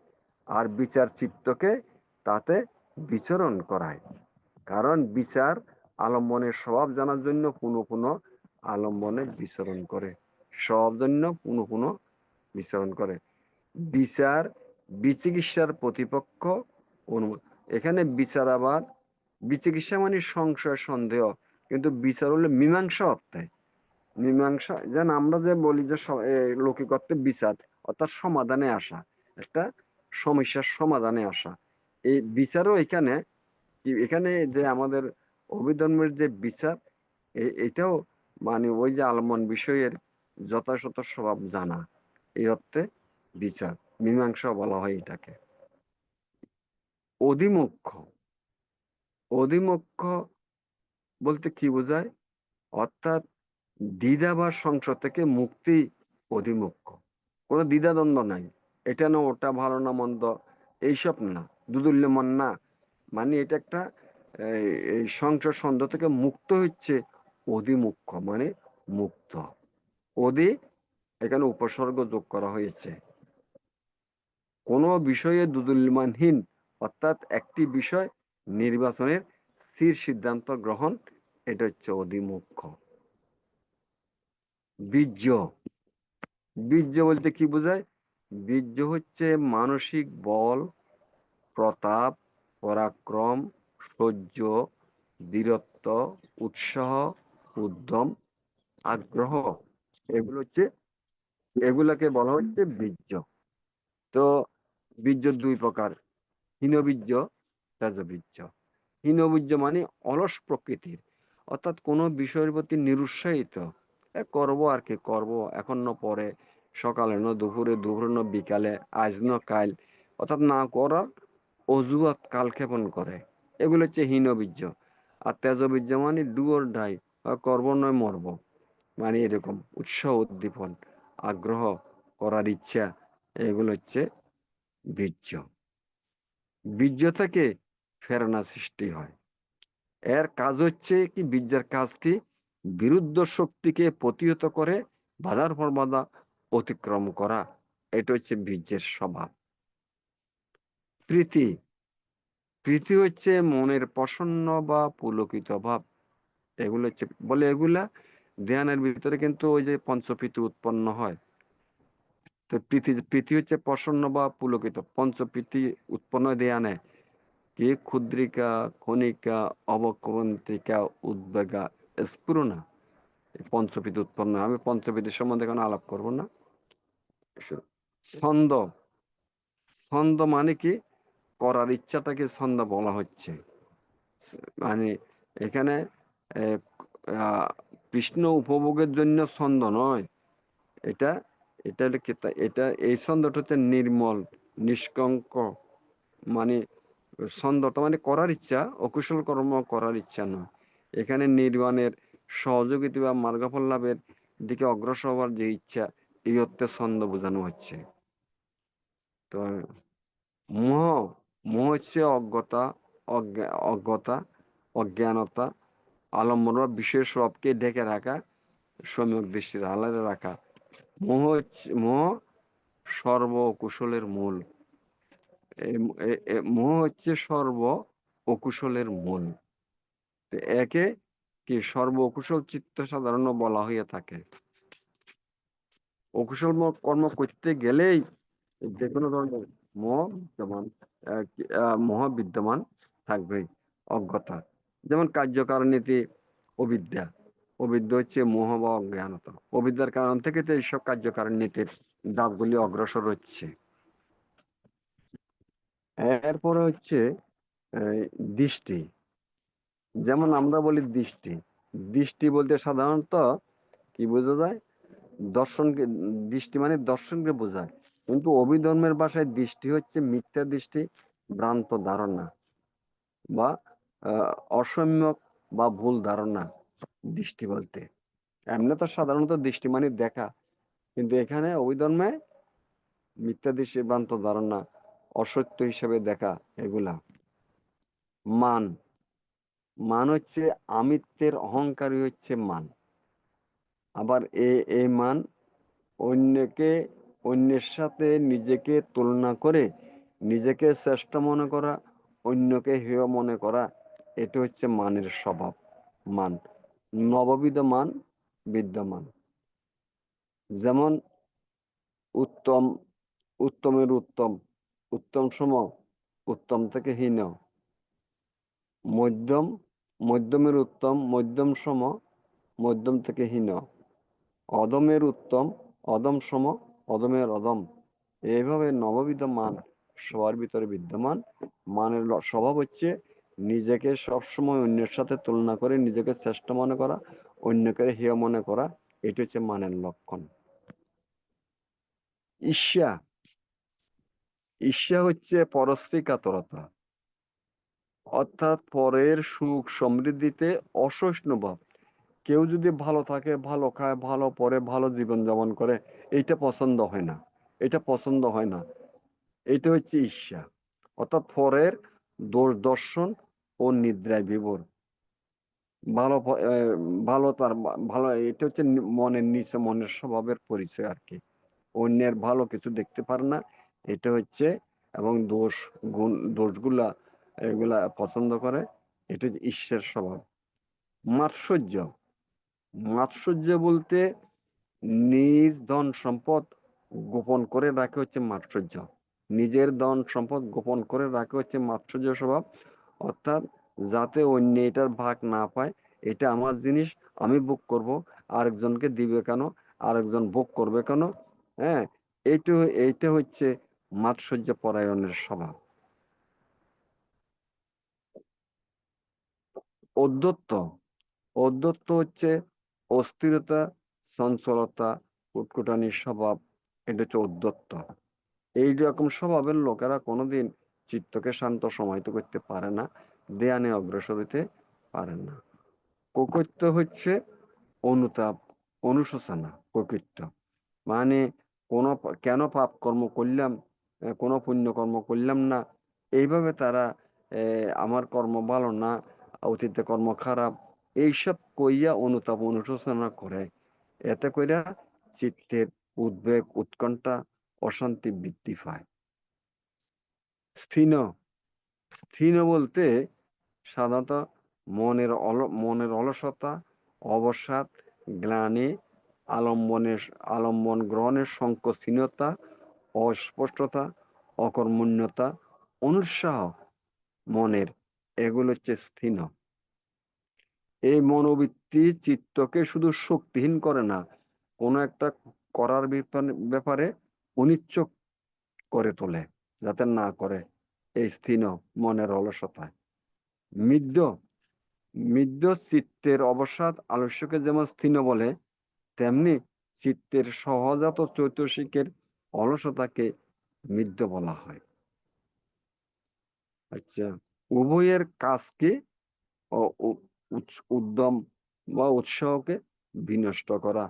আর বিচার চিত্তকে তাতে বিচরণ করায়। কারণ বিচার আলম্বনের স্বভাব জানার জন্য পুনঃ পুনঃ আলম্বনে বিচরণ করে, স্বভাব জন্য পুনঃ পুনঃ বিচরণ করে। বিচার বিচিকিৎসার প্রতিপক্ষ। এখানে বিচার আবার, বিচিকিৎসা মানে সংশয় সন্দেহ, কিন্তু বিচার হলো মীমাংসা অর্থে। মীমাংসা যেন আমরা যে বলি যে লৌকিক অর্থে বিচার অর্থাৎ সমাধানে আসা, একটা সমস্যার সমাধানে আসা। এই বিচারও এখানে এখানে যে আমাদের অভিধর্মের যে বিচার এটাও মানে ওই যে আলমন বিষয়ের যথাযথ স্বভাব জানা, এই অর্থে বিচার, মীমাংসা বলা হয় এটাকে। অধিমুখ্য, অধিমুখ্য বলতে কি বোঝায়? অর্থাৎ দ্বিধা বা সংশয় থেকে মুক্তি অধিমুখ্য। কোনো দ্বিধাদ্বন্দ্ব নাই, এটা না ওটা, ভালো না মন্দ, এইসব না, দুদুল্যমান না, মানে এটা একটা এই সংশয় সন্দেহ থেকে মুক্ত হচ্ছে অধিমুখ্য, মানে মুক্ত। অধি এখানে উপসর্গ যোগ করা হয়েছে। কোনো বিষয়ে দুদুল্যমানহীন, অর্থাৎ একটি বিষয় নির্বাচনের স্থির সিদ্ধান্ত গ্রহণ, এটা হচ্ছে অধিমুখ্য। বীর্য, বীর্য বলতে কি বোঝায়? বীর্য হচ্ছে মানসিক বল, প্রতাপ, পরাক্রম, সহ্য, বীরত্ব, উৎসাহ, উদ্যম, আগ্রহ, এগুলাকে বলা হচ্ছে বীর্য। তো বীর্য দুই প্রকার, হীনবীর্য, তেজবীর্য। হীনবীর্য মানে অলস প্রকৃতির, অর্থাৎ কোনো বিষয়ের প্রতি নিরুৎসাহিত, করব আর কি করব, এখন না পরে, সকালে না দুপুরে, দুপুরে না বিকালে, আজ না কাল, অর্থাৎ না করার অজুহাত কালক্ষেপণ করে, এগুলো হচ্ছে হীনবীর্য। আর তেজবীর্য মানে ডু অর ডাই, করব নয় মরব, মানে এরকম উৎসাহ, উদ্দীপন, আগ্রহ, করার ইচ্ছা, এগুলো হচ্ছে বীর্য। বীর্য থেকে প্রেরণা সৃষ্টি হয়। এর কাজ হচ্ছে কি, বীর্যের কাজ কি? বিরুদ্ধ শক্তিকে প্রতিহত করে বাধার পর বাধা অতিক্রম করা, এটা হচ্ছে বীর্যের স্বভাব। প্রীতি, প্রীতি হচ্ছে মনের প্রসন্ন বা পুলকিত ভাব, এগুলো হচ্ছে বলে, এগুলা ধ্যানের ভিতরে কিন্তু ওই যে পঞ্চপ্রীতি উৎপন্ন হয়। তো প্রীতি হচ্ছে প্রসন্ন বা পুলকিত, পঞ্চপ্রীতি উৎপন্ন ধ্যানে কি? ক্ষুদ্রিকা, ক্ষণিকা, অবক্রান্তিকা, উদ্বেগা, স্ফুরণা, পঞ্চপ্রীতি উৎপন্ন। আমি পঞ্চপ্রীতির সম্বন্ধে এখন আলাপ করব না। ছন্দ, ছন্দ মানে কি? করার ইচ্ছাটাকে ছন্দ বলা হচ্ছে। মানে এখানে কৃষ্ণ উপভোগের জন্য ছন্দ নয়, এটা এটা এটা এই ছন্দটা হচ্ছে নির্মল, নিষ্কঙ্ক, মানে ছন্দটা মানে করার ইচ্ছা, অকুশল কর্ম করার ইচ্ছা নয়। এখানে নির্বাণের সহযোগিতা বা মার্গফল লাভের দিকে অগ্রসর হওয়ার যে ইচ্ছা, এই অর্থে ছন্দ বোঝানো হচ্ছে। তো মোহ, মোহ হচ্ছে অজ্ঞতা, অজ্ঞতা, অজ্ঞানতা, আলম্বন বা বিষয় সবকে ঢেকে রাখা, সম্যক দৃষ্টির আড়ালে রাখা। মোহ সর্ব কুশলের মূল। মোহ হচ্ছে সর্ব অকুশলের মূল। একে কি সর্ব অকুশল চিত্ত সাধারণ বলা হয়ে থাকে। অকুশল কর্ম করতে গেলেই যে কোনো ধরনের মোহ বিদ্যমান, মোহ বিদ্যমান থাকবে, অজ্ঞতা। যেমন কার্যকারণীতি অবিদ্যা, অবিদ্যা হচ্ছে মোহ বা অজ্ঞানতা, অবিদ্যার কারণ থেকে তো এইসব কার্যকারণীতির ধাপগুলি অগ্রসর হচ্ছে। এরপরে হচ্ছে দৃষ্টি। যেমন আমরা বলি দৃষ্টি, দৃষ্টি বলতে সাধারণত কি বোঝা যায়? দর্শনকে, দৃষ্টি মানে দর্শনকে বোঝায়, কিন্তু অভিধর্মের ভাষায় দৃষ্টি হচ্ছে মিথ্যা দৃষ্টি, ভ্রান্ত ধারণা বা অসম্যক বা ভুল ধারণা। দৃষ্টি বলতে এমনি তো সাধারণত দৃষ্টি মানে দেখা, কিন্তু এখানে অভিধর্মে মিথ্যা দৃষ্টি, ভ্রান্ত ধারণা, অসত্য হিসেবে দেখা, এগুলা। মান, মান হচ্ছে আমিত্বের অহংকারী হচ্ছে মান। আবার এই মান অন্যের সাথে নিজেকে তুলনা করে নিজেকে শ্রেষ্ঠ মনে করা, অন্যকে হেয় মনে করা, এটা হচ্ছে মানের স্বভাব। মান নববিধ মান বিদ্যমান। যেমন উত্তম, উত্তমের উত্তম, উত্তম সম উত্তম থেকে হীন। মধ্যম, মধ্যমের উত্তম, মধ্যম সম মধ্যম থেকে হীন। অদমের উত্তম, অদম সম, অদমের অদম, এইভাবে নববিধ মান সবার ভিতরে বিদ্যমান। মানের স্বভাব হচ্ছে নিজেকে সবসময় অন্যের সাথে তুলনা করে নিজেকে শ্রেষ্ঠ মনে করা, অন্যকে হেয় মনে করা, এটা হচ্ছে মানের লক্ষণ। ঈর্ষা, ঈর্ষা হচ্ছে পরশ্রী কাতরতা, অর্থাৎ পরের সুখ সমৃদ্ধিতে অসহিষ্ণু ভাব। কেউ যদি ভালো থাকে, ভালো খায়, ভালো পরে, ভালো জীবন যাপন করে, এইটা পছন্দ হয় না, এটা পছন্দ হয় না, এটা হচ্ছে ঈর্ষা। অর্থাৎ পরের দোষ দর্শন ও নিদ্রায় বিভোর। ভালো ভালো তার ভালো, এটা হচ্ছে মনের নিচে, মনের স্বভাবের পরিচয় আর কি। অন্যের ভালো কিছু দেখতে পারে না, এটা হচ্ছে, এবং দোষ গুণ দোষগুলা এগুলা পছন্দ করে, এটা হচ্ছে ঈশ্বরের স্বভাব। মাৎসর্য, মাৎসর্য বলতে নিজ ধন সম্পদ গোপন করে রাখে হচ্ছে মাৎসর্য। নিজের ধন সম্পদ গোপন করে রাখে হচ্ছে মাৎসর্য স্বভাব। অর্থাৎ যাতে অন্য এটার ভাগ না পায়, এটা আমার জিনিস, আমি ভোগ করব, আরেকজনকে দিবে কেন, আরেকজন ভোগ করবে কেন? হ্যাঁ, এইটা হচ্ছে মাৎসর্য পরায়ণের স্বভাব। ঔদ্ধত্য, ঔদ্ধত্য হচ্ছে অস্থিরতা, চঞ্চলতা, কুটকুটানির স্বভাব, এটা হচ্ছে ঔদ্ধত্য। এইরকম স্বভাবের লোকেরা কোনোদিন চিত্তকে শান্ত সমাহিত করতে পারে না, ধ্যানে অগ্রসর হতে পারে না। কৈকট্য হচ্ছে অনুতাপ, অনুশোচনা। কৈকট্য মানে কেন পাপ কর্ম করলাম, কোন পুণ্য কর্ম করলাম না, এইভাবে তারা আমার কর্ম ভালো না, অতীতে কর্ম খারাপ, এইসব কইয়া অনুতাপ অনুশোচনা করে। এতে কইরা চিত্তের উদ্বেগ, উৎকণ্ঠা, অশান্তি বৃদ্ধি পায়। স্থিন, স্থিন বলতে সাধারণত মনের অলসতা, অবসাদ, গ্লানি, আলম্বন গ্রহণের সংকোচনীয়তা, অস্পষ্টতা, অকর্মণ্যতা, অনুৎসাহ মনের, এগুলো হচ্ছে স্থিন। এই মনোবৃত্তি চিত্তকে শুধু শক্তিহীন করে না, কোনো একটা করার ব্যাপারে অনিচ্ছুক করে তোলে, যাতে না করে। এই স্থিন মনের অলসতায়। মিথ্য, মিথ্য চিত্তের অবসাদ আলস্যকে যেমন স্থিন বলে, তেমনি চিত্তের সহজাত চৈতসিকের অলসতাকে মিথ্য বলা হয়। আচ্ছা, উভয়ের কাজকে উদ্যম বা উৎসাহকে বিনষ্ট করা,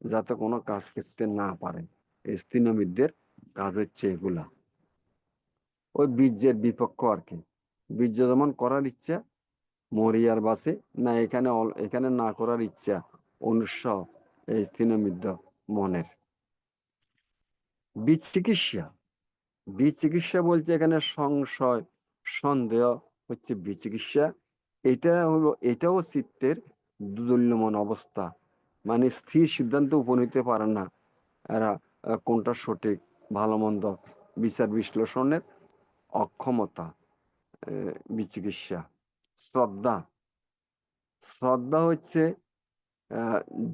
যাতে কোনো কাজ করতে না পারে। এই স্থিনমিদদের কাজ হচ্ছে এগুলা। ওই বীর্যের বিপক্ষ আর কি। বীর্য যেমন করার ইচ্ছা, মরিয়ার বাসে না, এখানে না করার ইচ্ছা, অনুৎসাহ, এই স্থিনমিদ্য মনের। বিচিকিৎসা, বিচিকিৎসা বলছে এখানে সংশয়, সন্দেহ হচ্ছে বিচিকিৎসা। এটাও চিত্তের দুদুল্যমান অবস্থা, মানে স্থির সিদ্ধান্তে উপনীত পারে না এরা, কোনটা সঠিক ভালো মন্দ বিচার বিশ্লেষণের অক্ষমতা, বিচিকিৎসা। শ্রদ্ধা, শ্রদ্ধা হচ্ছে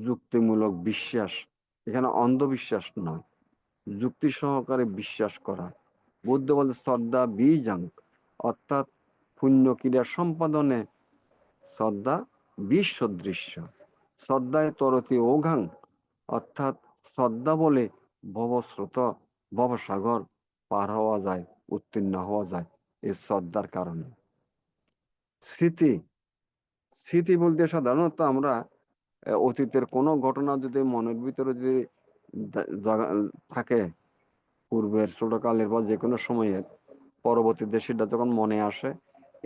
যুক্তিমূলক বিশ্বাস, এখানে অন্ধবিশ্বাস নয়, যুক্তি সহকারে বিশ্বাস করা। বুদ্ধ বলে শ্রদ্ধা বীজাং, অর্থাৎ পুণ্য ক্রিয়া সম্পাদনে শ্রদ্ধা বীজ সদৃশ্য। শ্রদ্ধায় তরতি ওঘাং, অর্থাৎ শ্রদ্ধা বলে ভবস্রোত, ভবসাগর পার হওয়া যায়, উত্তীর্ণ হওয়া যায় এই শ্রদ্ধার কারণে। স্মৃতি, স্মৃতি বলতে সাধারণত আমরা অতীতের কোনো ঘটনা যদি মনের ভিতরে যদি থাকে, পূর্বের ছোটকালের বা যে কোনো সময়ের, পরবর্তীতে সেটা যখন মনে আসে,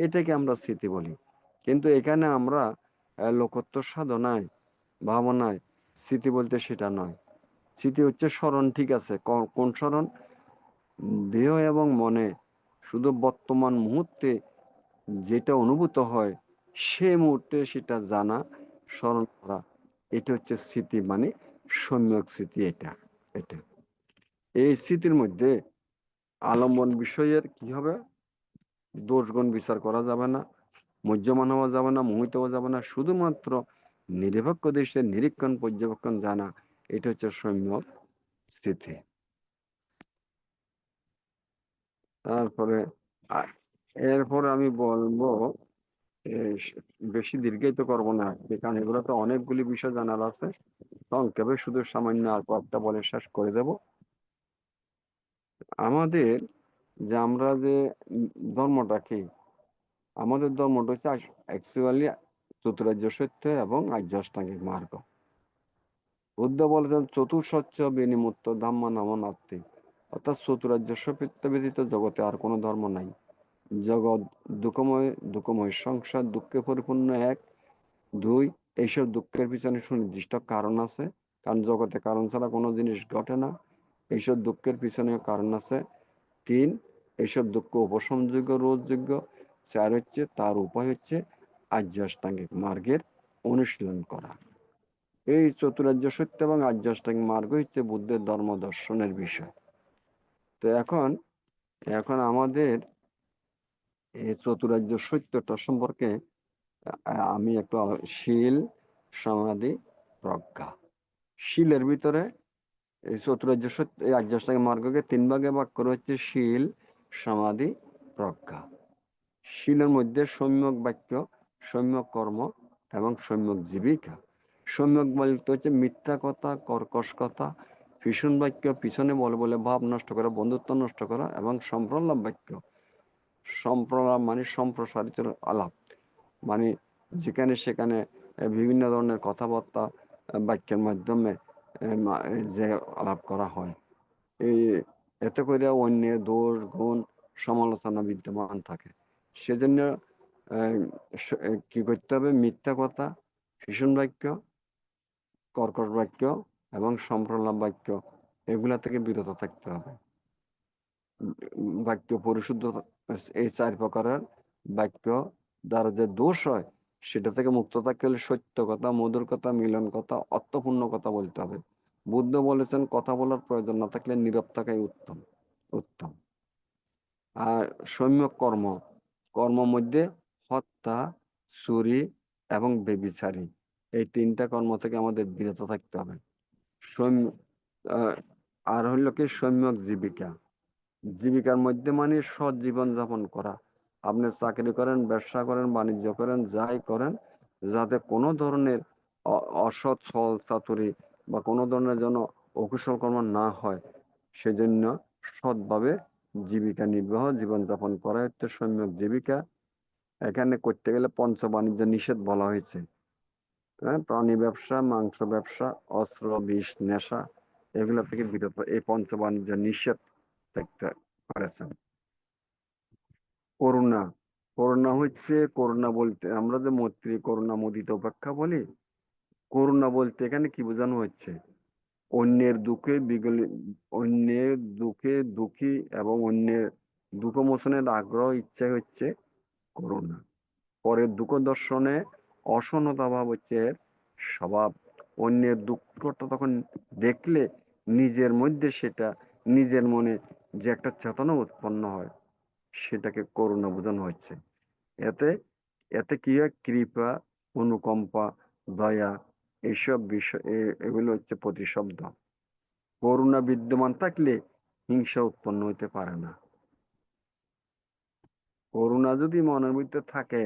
এটাকে আমরা স্মৃতি বলি। কিন্তু এখানে আমরা লোকত্ব সাধনায়, ভাবনায় স্মৃতি বলতে সেটা নয়। স্মৃতি হচ্ছে স্মরণ, ঠিক আছে, কোন স্মরণ? দেহ এবং মনে শুধু বর্তমান মুহূর্তে যেটা অনুভূত হয়, সে মুহূর্তে সেটা জানা, স্মরণ করা, এটা হচ্ছে স্মৃতি, মানে সম্যক স্মৃতি। এটা এই স্মৃতির মধ্যে আলম্বন বিষয়ের কি হবে? দোষগুণ বিচার করা যাবে না, মজ্জমান হওয়া যাবে না, মোহিত হওয়া যাবে না, শুধুমাত্র নিরপেক্ষ দৃষ্টির নিরীক্ষণ পর্যবেক্ষণ জানা, এটা হচ্ছে সম্যক স্থিতি। তারপরে এরপরে আমি বলবো, বেশি দীর্ঘায়িত করবো না, কারণ এগুলো তো অনেকগুলি বিষয় জানার আছে। সংক্ষেপে শুধু সামান্য আর কয়েকটা বলে শেষ করে দেব। আমাদের যে আমরা যে ধর্মটা কি, আমাদের ধর্মটা হচ্ছে অ্যাকচুয়ালি চতুরার্য সত্য এবং আর্য অষ্টাঙ্গিক মার্গ। বুদ্ধ বলেছেন চতুর্সত্য বিনিমুক্ত ধাম্মা নাম নাস্তি, অর্থাৎ চতুরার্য সত্য ব্যতীত জগতে আর কোনো ধর্ম নাই। জগৎ দুঃখময় সংসার দুঃখে পরিপূর্ণ। 1, 2, এইসব দুঃখের পিছনে সুনির্দিষ্ট কারণ আছে, কারণ জগতে কারণ ছাড়া কোনো জিনিস ঘটে না। এইসব দুঃখের পিছনে কারণ আছে। 3, এইসব দুঃখ উপশমযোগ্য, রোধযোগ্য। 4 হচ্ছে তার উপায় হচ্ছে আর্য অষ্টাঙ্গিক মার্গের অনুশীলন করা। এই চতুরার্য সত্য এবং আর্য অষ্টাঙ্গিক মার্গ হচ্ছে বুদ্ধের ধর্ম দর্শনের বিষয়। তো এখন আমাদের এই চতুরার্য সত্যটা সম্পর্কে আমি একটু শীল, সমাধি, প্রজ্ঞা। শীলের ভিতরে এই চতুরার্য সত্য, এই আর্য অষ্টাঙ্গিক মার্গকে 3 ভাগে ভাগ করা হচ্ছে শীল, সমাধি, প্রজ্ঞা। শীলের মধ্যে সম্যক বাক্য, সম্যক কর্ম এবং সম্যক জীবিকা। সম্যক বলতে হচ্ছে মিথ্যা কথা, কর্কশ কথা, ভীষণ বাক্য, পিছনে বলে বলে ভাব নষ্ট করা, বন্ধুত্ব নষ্ট করা, এবং সম্প্রলাপ বাক্য। সম্প্রলাপ মানে সম্প্রসারিত আলাপ, মানে যেখানে সেখানে বিভিন্ন ধরনের কথাবার্তা বাক্যের মাধ্যমে যে আলাপ করা হয়, এতে করে অন্যের দোষ গুণ সমালোচনা বিদ্যমান থাকে। সেজন্য কি করতে হবে? মিথ্যা কথা, ভীষণ বাক্য, কর্কশ বাক্য এবং সম্প্রলাপ বাক্য, এগুলা থেকে বিরত থাকতে হবে। বাক্য পরিশুদ্ধ, এই 4 প্রকারের বাক্য দ্বারা যে দোষ হয় সেটা থেকে মুক্ত থাকতে হলে সত্য কথা, মধুর কথা, মিলন কথা, অর্থপূর্ণ কথা বলতে হবে। বুদ্ধ বলেছেন কথা বলার প্রয়োজন না থাকলে নীরব থাকাই উত্তম। আর সম্যক কর্ম মধ্যে হত্যা, চুরি এবং ব্যভিচারী, এই 3টা কর্ম থেকে আমাদের বিরত থাকতে হবে। আর হইল কি সম্যক জীবিকার মধ্যে মানে সৎ জীবন যাপন করা। আপনি চাকরি করেন, ব্যবসা করেন, বাণিজ্য করেন, যাই করেন, যাতে কোনো ধরনের অসৎ ছল চাতুরি বা কোনো ধরনের যেন অকুশল কর্ম না হয়, সেজন্য সৎভাবে জীবিকা নির্বাহ, জীবনযাপন করা হচ্ছে সম্যক জীবিকা। এখানে করতে গেলে পঞ্চ বাণিজ্য নিষেধ বলা হয়েছে। প্রাণী ব্যবসা, মাংস ব্যবসা, অস্ত্র, বিষ, নেশা, এগুলো থেকে বিরত, এই পঞ্চ বাণিজ্য নিষেধ করেছেন। করুণা হচ্ছে, করুণা বলতে আমরা যে মৈত্রী, করুণা, মুদিতা, উপেক্ষা বলি, করুণা বলতে এখানে কি বোঝানো হচ্ছে? অন্যের দুঃখে দুঃখী এবং অন্যের দুঃখ মোচনের আগ্রহ, ইচ্ছা হচ্ছে করুণা। পরের দুঃখ দর্শনে অসহনতা ভাব হচ্ছে স্বভাব। অন্যের দুঃখটা তখন দেখলে নিজের মধ্যে সেটা, নিজের মনে যে একটা চেতনা উৎপন্ন হয়, সেটাকে করুণা বোঝানো হচ্ছে। এতে কি হয়? কৃপা, অনুকম্পা, দয়া, এইসব বিষয়, এগুলো হচ্ছে প্রতিশব্দ। করুণা বিদ্যমান থাকলে হিংসা উৎপন্ন হইতে পারে না। করুণা যদি মনের মধ্যে থাকে,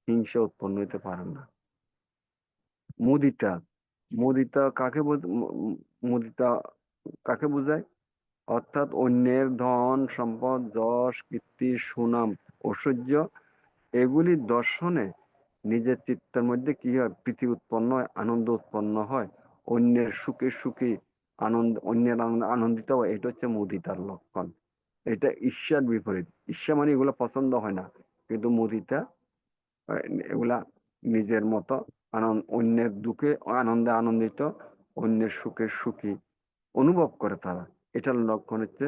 হিংসা উৎপন্ন হইতে পারে না। মুদিতা কাকে বোঝায়? অর্থাৎ অন্যের ধন সম্পদ, যশ, কীর্তি, সুনাম, ঐশ্বর্য, এগুলি দর্শনে নিজের চিত্তের মধ্যে কি হয়? প্রীতি উৎপন্ন হয়, আনন্দ উৎপন্ন হয়। অন্যের সুখে সুখী অন্যের আনন্দিত হয়, এটা হচ্ছে মুদিতার লক্ষণ। এটা ঈর্ষার বিপরীত। ঈর্ষা মানে এগুলো পছন্দ হয় না, কিন্তু মুদিতা এগুলা নিজের মতো অন্যের দুঃখে আনন্দে আনন্দিত, অন্যের সুখে সুখী অনুভব করে তারা, এটার লক্ষণ হচ্ছে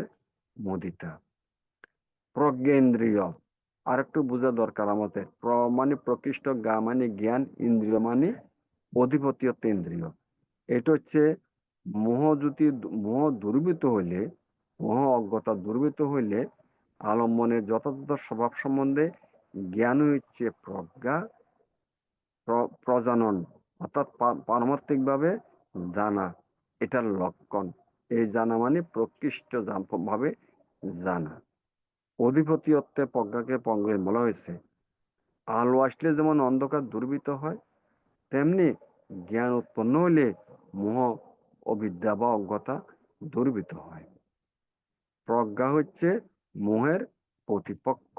মুদিতা। প্রজ্ঞেন্দ্রিয় আর একটু বোঝা দরকার আমাদের। মানে প্রকৃষ্ট, গা মানে জ্ঞান, ইন্দ্রিয় মানে অধিপতিয়ত ইন্দ্রিয়। এটা হচ্ছে মোহ দুর্বৃত হইলে, মোহ অজ্ঞতা দুর্বৃত হইলে আলম্বনের যথাযথ স্বভাব সম্বন্ধে জ্ঞান হচ্ছে প্রজ্ঞা, প্রজানন, অর্থাৎ পারমার্থিক ভাবে জানা। এটার লক্ষণ। এই জানা মানে প্রকৃষ্ট ভাবে জানা। অধিপতিয়ত্বে প্রজ্ঞাকে পঙ্গলে বলা হয়েছে। আলো আসলে যেমন অন্ধকার দূরীভূত হয়, তেমনি জ্ঞান উৎপন্ন হলে মোহ অবিদ্যা বা অজ্ঞতা দূরীভূত হয়। প্রজ্ঞা হচ্ছে মোহের প্রতিপক্ষ।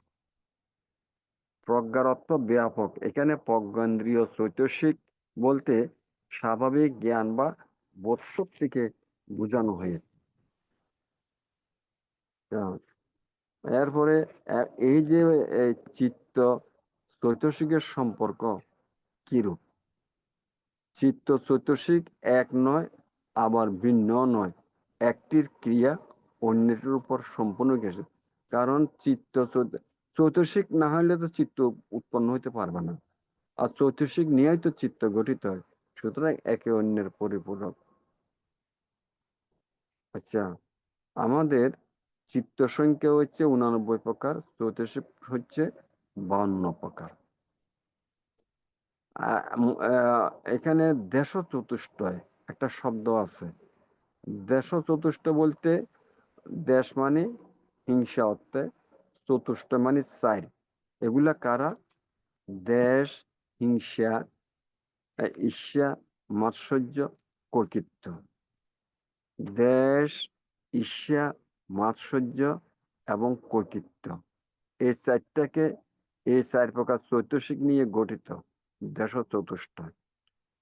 প্রজ্ঞার অর্থ ব্যাপক। এখানে প্রজ্ঞেন্দ্রিয় চৈতসিক বলতে স্বাভাবিক জ্ঞান বা বোধশক্তিকে বোঝানো হয়েছে। এরপরে এই যে চিত্ত চৈতসিকের সম্পর্ক কিরূপ? চিত্ত চৈতসিক এক নয়, আবার ভিন্ন নয়। একটির ক্রিয়া অন্যটির উপর সম্পূর্ণ গেছে। কারণ চিত্ত চৈতসিক না হলে তো চিত্ত উৎপন্ন হইতে পারবে না, আর চৈতসিক নিয়েই তো চিত্ত গঠিত হয়। সুতরাং একে অন্যের পরিপূরক। আচ্ছা, আমাদের চিত্ত সংখ্যা হচ্ছে 89 প্রকার, চৈতসিক হচ্ছে 52 প্রকার। এখানে দেশ চতুষ্টয় একটা শব্দ আছে। দেশ চতুষ্ট বলতে দেশ মানে হিংসা অর্থে, চতুষ্ট মানে 4। এগুলা কারা? দেশ, হিংসা, ঈর্ষা, মাৎসর্য, কর্তৃত্ব। দেশ, ঈর্ষা, মাৎসর্য এবং কর্তৃত্ব, এই 4টাকে, এই 4 প্রকার চৈতসিক নিয়ে গঠিত দেশ চতুষ্টয়।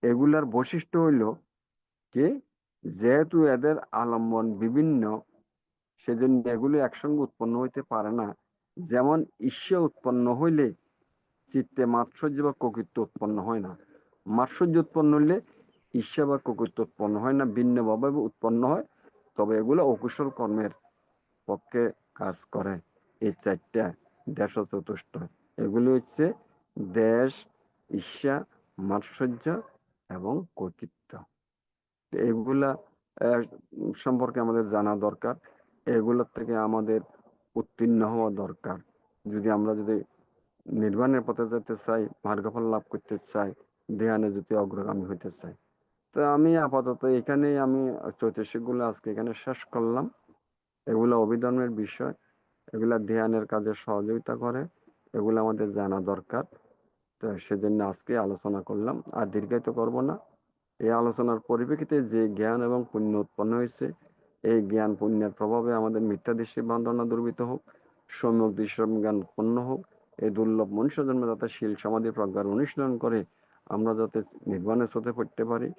এগুলার বৈশিষ্ট্য হইল কি, যেহেতু এদের আলম্বন বিভিন্ন, সেজন্য এগুলো একসঙ্গে উৎপন্ন হইতে পারে না। যেমন ঈর্ষা উৎপন্ন হইলে চিত্তে মাৎসর্য বা কর্তৃত্ব উৎপন্ন হয় না। মাৎসর্য উৎপন্ন হইলে ঈর্ষা বা কর্তৃত্ব উৎপন্ন হয় না, ভিন্নভাবে উৎপন্ন হয়। তবে এগুলো অকুশল কর্মের পক্ষে কাজ করে। এই 4টা দেশ চতুষ্টয়, এগুলি হচ্ছে দেশ, ঈর্ষা, মাৎসর্য এবং কর্তৃত্ব। এগুলা সম্পর্কে আমাদের জানা দরকার। এগুলোর থেকে আমাদের উত্তীর্ণ হওয়া দরকার। যদি নির্বাণের পথে যেতে চাই, মার্গফল লাভ করতে চাই, ধ্যানে যদি অগ্রগামী হইতে চাই। তো আমি আপাতত এখানেই আমি চৈতসিক গুলো আজকে এখানে শেষ করলাম। এগুলা অভিধর্মের বিষয়, এগুলা ধ্যানের কাজে সহযোগিতা করে, এগুলো আমাদের জানা দরকার। তো সেজন্য আজকে আলোচনা করলাম, আর দীর্ঘায়িত করব না। এই আলোচনার পরিপ্রেক্ষিতে যে জ্ঞান এবং পুণ্য উৎপন্ন হয়েছে, এই জ্ঞান পুণ্যের প্রভাবে আমাদের মিথ্যা দৃষ্টি বান্ধনা দূরীভূত হোক, সম্যক দৃশ্য জ্ঞান উৎপন্ন হোক। এই দুর্লভ মনুষ্য জন্মে যাতে শীল সমাধি প্রজ্ঞার অনুশীলন করে আমরা যাতে নির্বাণে হতে পড়তে পারি,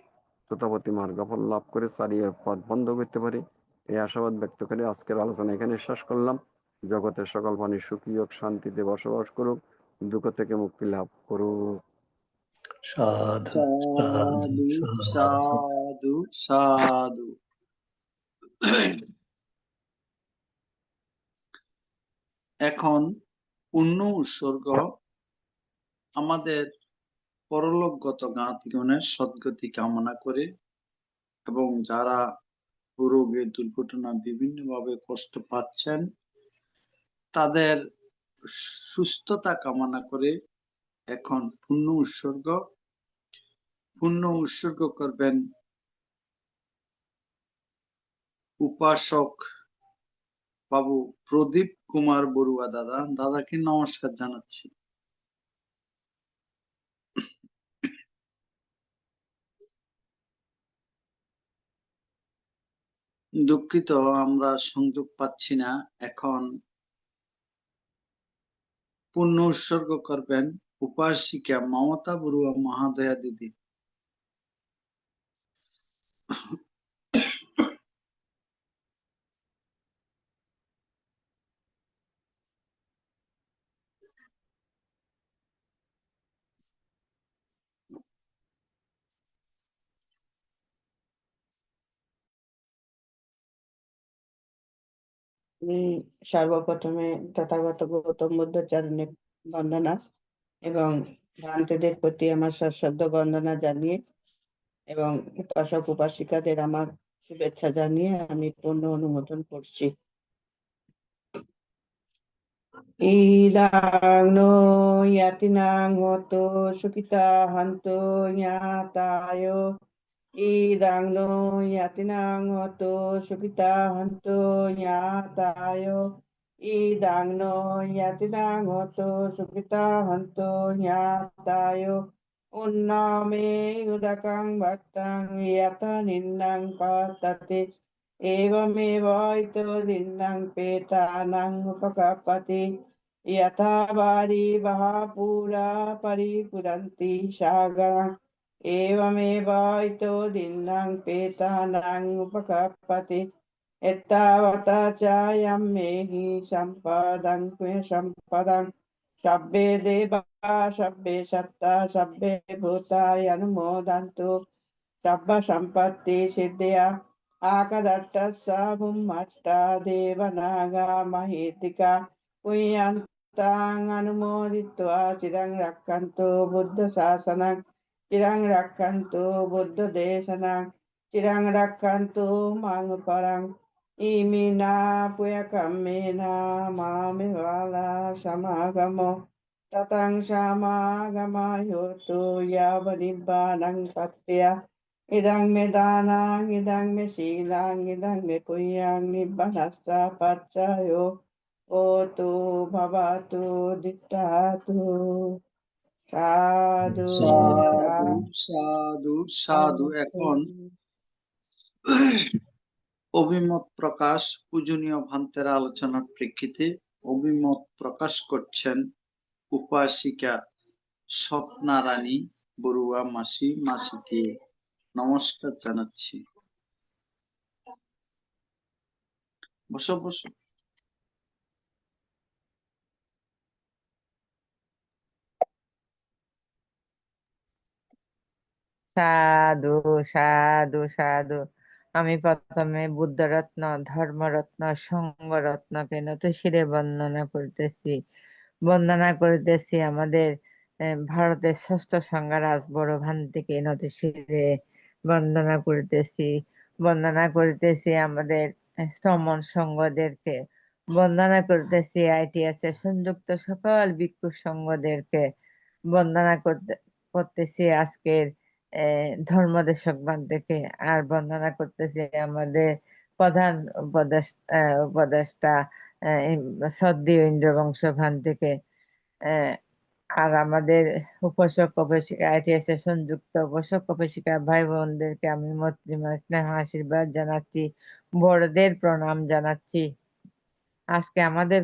যথাপতি মার্গফল লাভ করে চারিয়ে পথ বন্ধ করতে পারি, এই আশাবাদ ব্যক্ত করে আজকের আলোচনা এখানে শেষ করলাম। জগতের সকল প্রাণী সুখী হোক, শান্তিতে বসবাস করুক, দুঃখ থেকে মুক্তি লাভ করুক। সাধু সাধু সাধু সাধু। সাধু সাধু। এখন পুণ্য উৎসর্গ আমাদের পরলোকগত জ্ঞাতিগণের সদ্গতি কামনা করে, এবং যারা রোগে দুর্ঘটনা বিভিন্নভাবে কষ্ট পাচ্ছেন তাদের সুস্থতা কামনা করে এখন পুণ্য উৎসর্গ করবেন উপাসক বাবু প্রদীপ কুমার বড়ুয়া দাদা। দাদাকে নমস্কার জানাচ্ছি। দুঃখিত, আমরা সংযোগ পাচ্ছি না। এখন পুণ্য উৎসর্গ করবেন উপাসিকা মমতা বড়ুয়া মহাদয়া দিদি। আমি সর্বপ্রথমে তথাগত গৌতম বুদ্ধ চরণে বন্দনা এবং ভ্রান্তিদের প্রতি আমার সশ্রদ্ধ বন্দনা জানিয়ে এবং উপাসক উপাসিকাদের আমার শুভেচ্ছা জানিয়ে আমি পূর্ণ অনুমোদন করছি। ইদাং নো ইয়াতিনাং হতো সুখিতা হন্তু জ্ঞাতায় idang no yatinang hoto sukita hanto yatayo idang no yatinang hoto sukita hanto yatayo unname udakang bhattang yata ninnang patati evameva ito ninnang petanang upakapati yata vari bahapura paripuranti sagarang एवमेवा इतो दिन्नां पेतानां उपकपति एतावता चायं मेहि सम्पदं क्वे सम्पदं सब्बे देवा सब्बे सत्ता सब्बे भूताय अनुमोदन्तु सब्ब सम्पत्ति सिद्धिया आकदट्टस्स बुम्मट्टा देवनागा महीतिका पुण्यन्तां अनुमोदित्वा चिरं रक्षन्तु बुद्धशासनम् चिरं रक्षन्तु बुद्धदेशनं चिरं रक्षन्तु मां परं इमिना पुयकम्मेना मामिवाला समागमो ततं समागमायोतु यावनिब्बानं पत्या इदं मे दानां इदं मे शीलां इदं मे पुय्यां निब्बनस्सा पच्चयो ओतु भवतु दिष्टातु साधु সাধু সাধু সাধু। এখন অভিমত প্রকাশ পূজনীয় ভান্তের আলোচনার প্রেক্ষিতে অভিমত প্রকাশ করছেন উপাসিকা স্বপ্না রানী বড়ুয়া মাসিকে নমস্কার জানাচ্ছি। বসো বসো। সাধু সাধু সাধু। আমি প্রথমে বুদ্ধরত্ন, ধর্মরত্ন, সংঘরত্নকে নত শিরে বন্দনা করিতেছি আমাদের ভারতের ষষ্ঠ সংঘরাজ বড় ভান্তিকে নত শিরে বন্দনা করিতেছি আমাদের স্তমন সংঘদেরকে, বন্দনা করিতেছি ITS এর সংযুক্ত সকল ভিক্ষু সংঘদেরকে, বন্দনা করতেছি আজকের ধর্মদেশক বান্ধবকে, আর বন্দনা করতেছি আমাদের প্রধান উপদেষ্টা সদ্দীয় ইন্দ্রবংশ ভান্তিকে, আর আমাদের উপাসক উপাসিকা ITS এর সংযুক্ত উপাসক উপাসিকা ভাই বোনদেরকে আমি মৈত্রীময় স্নেহ আশীর্বাদ জানাচ্ছি, বড়দের প্রণাম জানাচ্ছি। আজকে আমাদের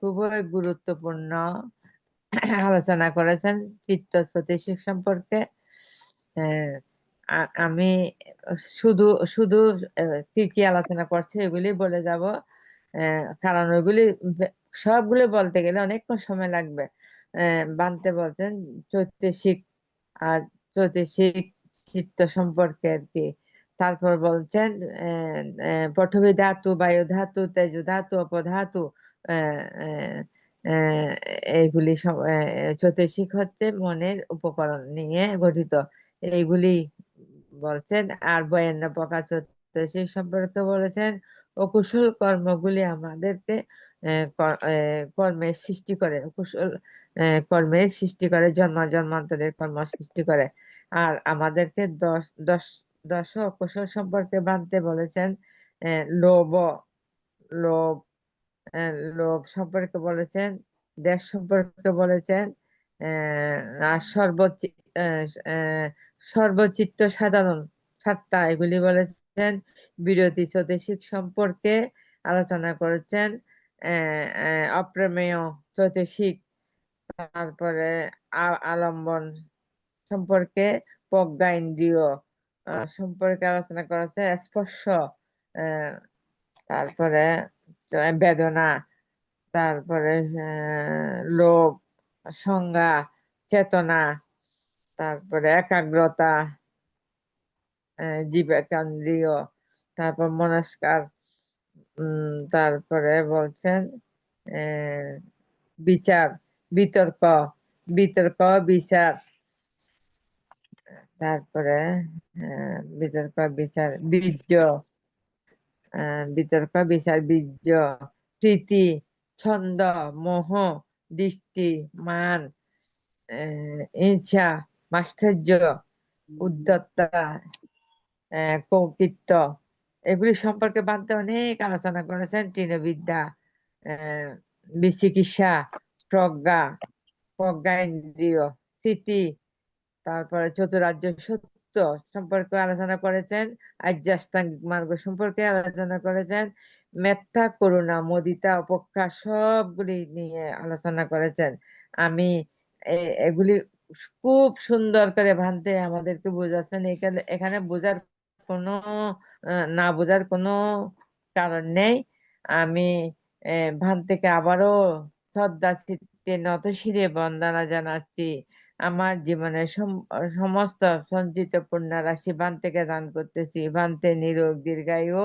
খুবই গুরুত্বপূর্ণ আলোচনা করেছেন চিত্ত জ্যোতিষিক সম্পর্কে। আমি শুধু শুধু কি কি আলোচনা করছে এগুলি বলে যাব, কারণ ওইগুলি সবগুলো বলতে গেলে অনেকক্ষণ সময় লাগবে। বানতে বলছেন জ্যোতিষিক আর জ্যোতিষিক চিত্ত সম্পর্কে আর কি। তারপর বলছেন পৃথিবী ধাতু, বায়ু ধাতু, তেজ ধাতু, অপধাতু, এইগুলি জ্যোতিষিক হচ্ছে মনের উপকরণ নিয়ে গঠিত, এইগুলি বলছেন। আর 52 প্রকার জ্যোতিষিক সম্পর্কে বলেছেন অকুশল কর্মগুলি আমাদেরকে কর্মের সৃষ্টি করে, অকুশল কর্মের সৃষ্টি করে, জন্মান্তরের কর্ম সৃষ্টি করে। আর আমাদেরকে দশ অকুশল সম্পর্কে বানতে বলেছেন লোভ লোভ লোভ সম্পর্কে বলেছেন, দেশ সম্পর্কে বলেছেন, আর সর্বচিত্ত সাধারণ সাতটা এগুলি বলেছেন। বিরতি জ্যোতিষিক সম্পর্কে আলোচনা করেছেন, অপ্রমেয় জ্যোতিষিক, তারপরে আলম্বন সম্পর্কে, প্রজ্ঞা ইন্দ্রিয় সম্পর্কে আলোচনা করেছে, স্পর্শ, তারপরে বেদনা, তারপরে লোভ, সংজ্ঞা, চেতনা, তারপরে একাগ্রতা, জীবেন্দ্রিয়, তারপর মনস্কার, তারপরে বলছেন বিচার, বিতর্ক বিচার, তারপরে বিতর্ক বিচার বীর্য, বিতর্ক বিচার বীর্য, প্রীতি, ছন্দ, মোহ, দৃষ্টি, মান, ইচ্ছা, মাশ্চর্য, উদ্যত্তা, কৌকীর্ত, এগুলি সম্পর্কে বান্তে অনেক আলোচনা করেছেন। তৃণবিদ্যা, বিচিকিৎসা, প্রজ্ঞা, প্রজ্ঞা ইন্দ্রিয়, স্মৃতি, তারপরে চতুরার্য সত্য সম্পর্কে আলোচনা করেছেন। আর্যাষ্টাঙ্গিক মার্গ সম্পর্কে আলোচনা করেছেন। মেত্তা, করুণা, মুদিতা, উপেক্ষা সবগুলি নিয়ে আলোচনা করেছেন। আমি এগুলি খুব সুন্দর করে ভান্তে আমাদেরকে বোঝাচ্ছেন। এখানে এখানে বোঝার কোনো না বোঝার কোনো কারণ নেই। আমি ভান্তেকে আবারও শ্রদ্ধা চিত্তে নতশিরে বন্দনা জানাচ্ছি। আমার জীবনের সমস্ত সঞ্চিত পুণ্য রাশি ভান্তেকে দান করতেছি। ভান্তে নিরোগ দীর্ঘায়ু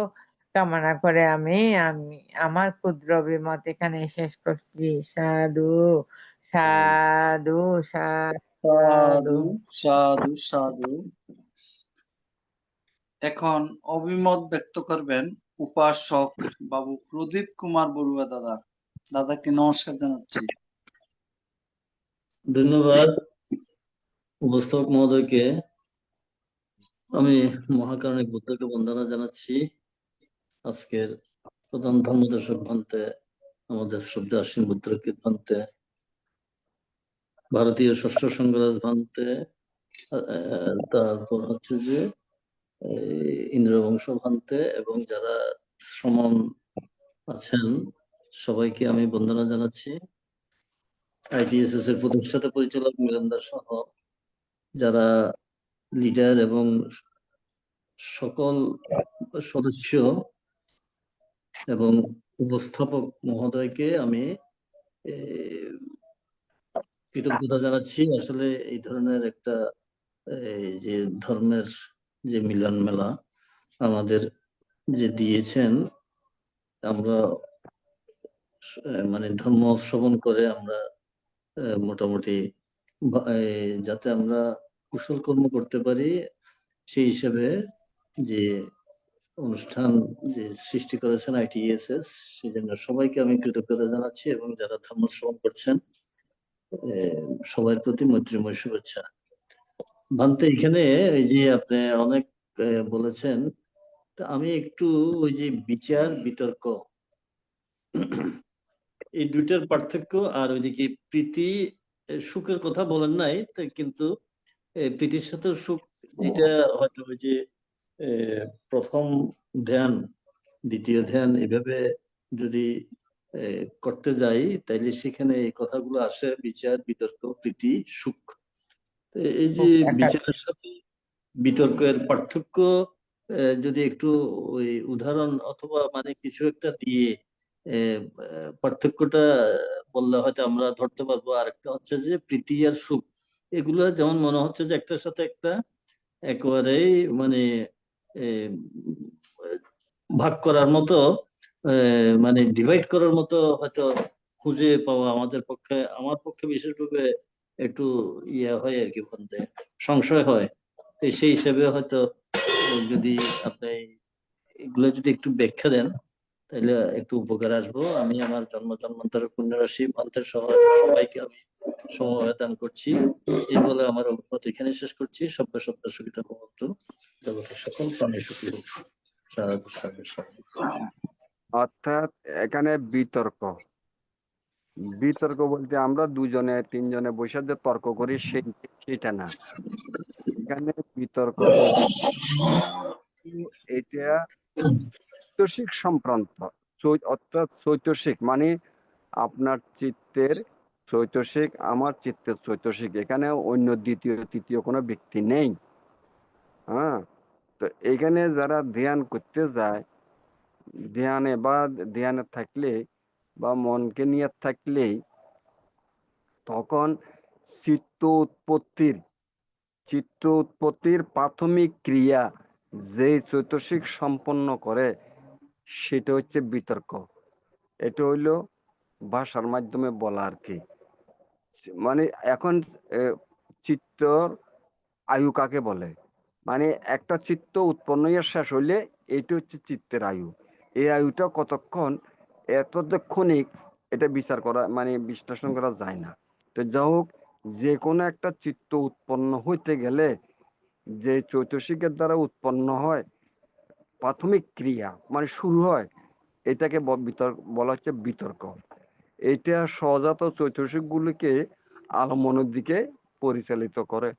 কামনা করে আমি আমি আমার ক্ষুদ্র অভিমত এখানে শেষ করছি। সাধু সাধু সাধু। সাধু সাধু সাধু। এখন অভিমত ব্যক্ত করবেন উপাসক বাবু প্রদীপ কুমার বড়ুয়া দাদা। দাদাকে নমস্কার জানাচ্ছি। ধন্যবাদ উপস্থাপক মহোদয়কে। আমি মহাকারণিক বুদ্ধকে বন্দনা জানাচ্ছি। আজকের প্রধান ধর্মদর্শক ভান্তে আমাদের শ্রদ্ধা আশ্বিন বুদ্ধকে ভান্তে, ভারতীয় ষষ্ঠ সংঘরাজ ভান্তে, তারপর হচ্ছে যে ইন্দ্রবংশ ভান্তে এবং যারা শ্রমণ আছেন সবাইকে আমি বন্দনা জানাচ্ছি। ITSS এর প্রতিষ্ঠাতা পরিচালক মিলনদার সহ যারা লিডার এবং সকল সদস্য এবং উপস্থাপক মহোদয়কে আমি কৃতজ্ঞতা জানাচ্ছি। আসলে এই ধরনের একটা যে ধর্মের যে মিলন মেলা আমাদের যে দিয়েছেন, আমরা মানে ধর্ম শ্রবণ করে আমরা মোটামুটি যাতে আমরা কুশল কর্ম করতে পারি সেই হিসেবে যে অনুষ্ঠান যে সৃষ্টি করেছেন ITSS, সেই জন্য সবাইকে আমি কৃতজ্ঞতা জানাচ্ছি এবং যারা ধর্ম শ্রবণ করছেন সবার প্রতি মৈত্রীময় শুভেচ্ছা। ভান্তে এখানে এই যে আপনি অনেক বলেছেন, তা আমি একটু ওই যে বিচার বিতর্ক এই দুইটার পার্থক্য আর ওইদিকে প্রীতি সুখের কথা বলেন নাই, কিন্তু প্রীতির সাথে সুখ যেটা হয়তো ওই যে প্রথম ধ্যান দ্বিতীয় ধ্যান এভাবে যদি করতে যাই তাইলে সেখানে এই কথাগুলো আসে, বিচার বিতর্ক প্রীতি সুখ। এই যে বিচারের সাথে বিতর্কের পার্থক্য যদি একটু ওই উদাহরণ অথবা মানে কিছু একটা দিয়ে পার্থক্যটা বললে হয়তো আমরা ধরতে পারবো। আর একটা হচ্ছে যে প্রীতি আর সুখ, এগুলো যেমন মনে হচ্ছে যে একটার সাথে একটা একেবারেই মানে ভাগ করার মতো মানে ডিভাইড করার মতো হয়তো খুঁজে পাওয়া আমাদের পক্ষে, আমার পক্ষে বিশেষভাবে একটু ইয়ে হয় আর কি, বলতে সংশয় হয়। তো সেই হিসেবে হয়তো যদি আপনি এগুলো যদি একটু ব্যাখ্যা দেন তাহলে একটু উপকার আসবো। আমি আমার জন্মান্তরের পুণ্যরাশি ভান্তের সহ সবাইকে আমি সমবেদন করছি। এই বলে আমার অভিমত এখানে শেষ করছি। সভ্য সত্য সুখিত ভবন্তু, জগতের সকল প্রাণী সুখী হোক। সাধু সাধু সাধু। অর্থাৎ এখানে বিতর্ক বিতর্ক বলতে আমরা দুজনে তিনজনে বসে যে তর্ক করি সেটা না। এখানে বিতর্ক বলতে এটা চৈতসিক সম্প্রান্ত, অর্থাৎ চৈতসিক মানে আপনার চিত্তের চৈতসিক, আমার চিত্তের চৈতসিক। এখানে অন্য দ্বিতীয় তৃতীয় কোনো ব্যক্তি নেই। হ্যাঁ, তো এখানে যারা ধ্যান করতে যায়, ধ্যানে থাকলে বা মনকে নিয়ে থাকলেই তখন চিত্ত উৎপত্তির প্রাথমিক ক্রিয়া যে চৈতসিক সম্পন্ন করে সেটা হচ্ছে বিতর্ক। এটা হইল ভাষার মাধ্যমে বলা আর কি। মানে এখন চিত্তর আয়ু কাকে বলে, মানে একটা চিত্ত উৎপন্ন হয়ে শেষ হইলে এইটা হচ্ছে চিত্তের আয়ু। এই আয়ুটা কতক্ষণ, ক্ষণিক, এটা বিচার করা মানে বিশ্লেষণ করা যায় না। তো যা হোক, যে কোনো একটা চিত্ত উৎপন্ন হইতে গেলে যে চৈতসিকের দ্বারা উৎপন্ন হয় প্রাথমিক ক্রিয়া মানে শুরু হয়, এটাকে বলা হচ্ছে বিতর্ক। এটা সহজাত চৈতসিক গুলিকে আলম্বনের দিকে পরিচালিত করে।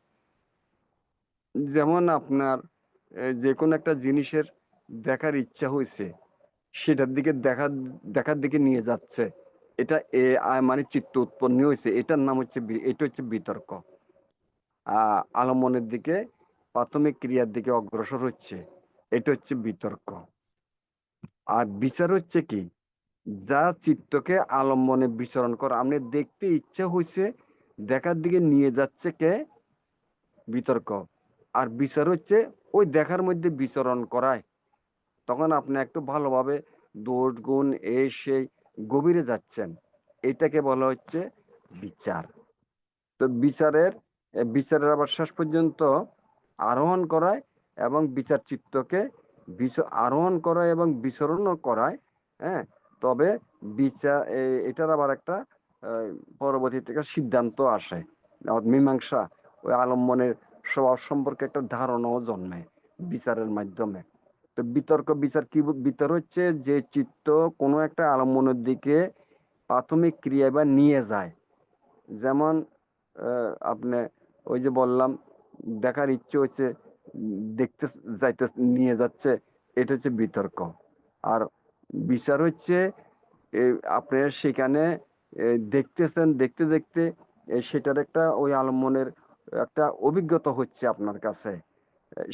যেমন আপনার যে কোনো একটা জিনিসের দেখার ইচ্ছা হয়েছে, সেটার দিকে দেখার দিকে নিয়ে যাচ্ছে, এটা মানে চিত্ত উৎপন্ন হয়েছে, এটার নাম হচ্ছে এটা হচ্ছে বিতর্ক। আলম্বনের দিকে প্রাথমিক ক্রিয়ার দিকে অগ্রসর হচ্ছে, এটা হচ্ছে বিতর্ক। আর বিচার হচ্ছে কি, যা চিত্তকে আলম্বনে বিচরণ করা, আপনি দেখতে ইচ্ছা হয়েছে, দেখার দিকে নিয়ে যাচ্ছে কে, বিতর্ক। আর বিচার হচ্ছে ওই দেখার মধ্যে বিচরণ করায়, তখন আপনি একটু ভালোভাবে দোষ গুণ এই সেই গভীরে যাচ্ছেন, এটাকে বলা হচ্ছে বিচার। তো বিচারের আবার শেষ পর্যন্ত আরোহণ করায় এবং বিচার চিত্তকে আরোহণ করায় এবং বিচরণও করায়। হ্যাঁ, তবে বিচার এটার আবার একটা পরবর্তী থেকে সিদ্ধান্ত আসে, মীমাংসা, ওই আলম্বনের স্বভাব সম্পর্কে একটা ধারণাও জন্মে বিচারের মাধ্যমে। তো বিচার কি? বিচার হচ্ছে যে চিত্ত কোনো একটা আলম্বনের দিকে প্রাথমিক ক্রিয়া বা নিয়ে যায়। যেমন আপনি ওই যে বললাম, দেখার ইচ্ছে হচ্ছে, দেখতে যাইতে নিয়ে যাচ্ছে, এটা হচ্ছে বিতর্ক। আর বিচার হচ্ছে আপনি সেখানে দেখতেছেন, দেখতে দেখতে সেটার একটা ওই আলম্বনের একটা অভিজ্ঞতা হচ্ছে আপনার কাছে,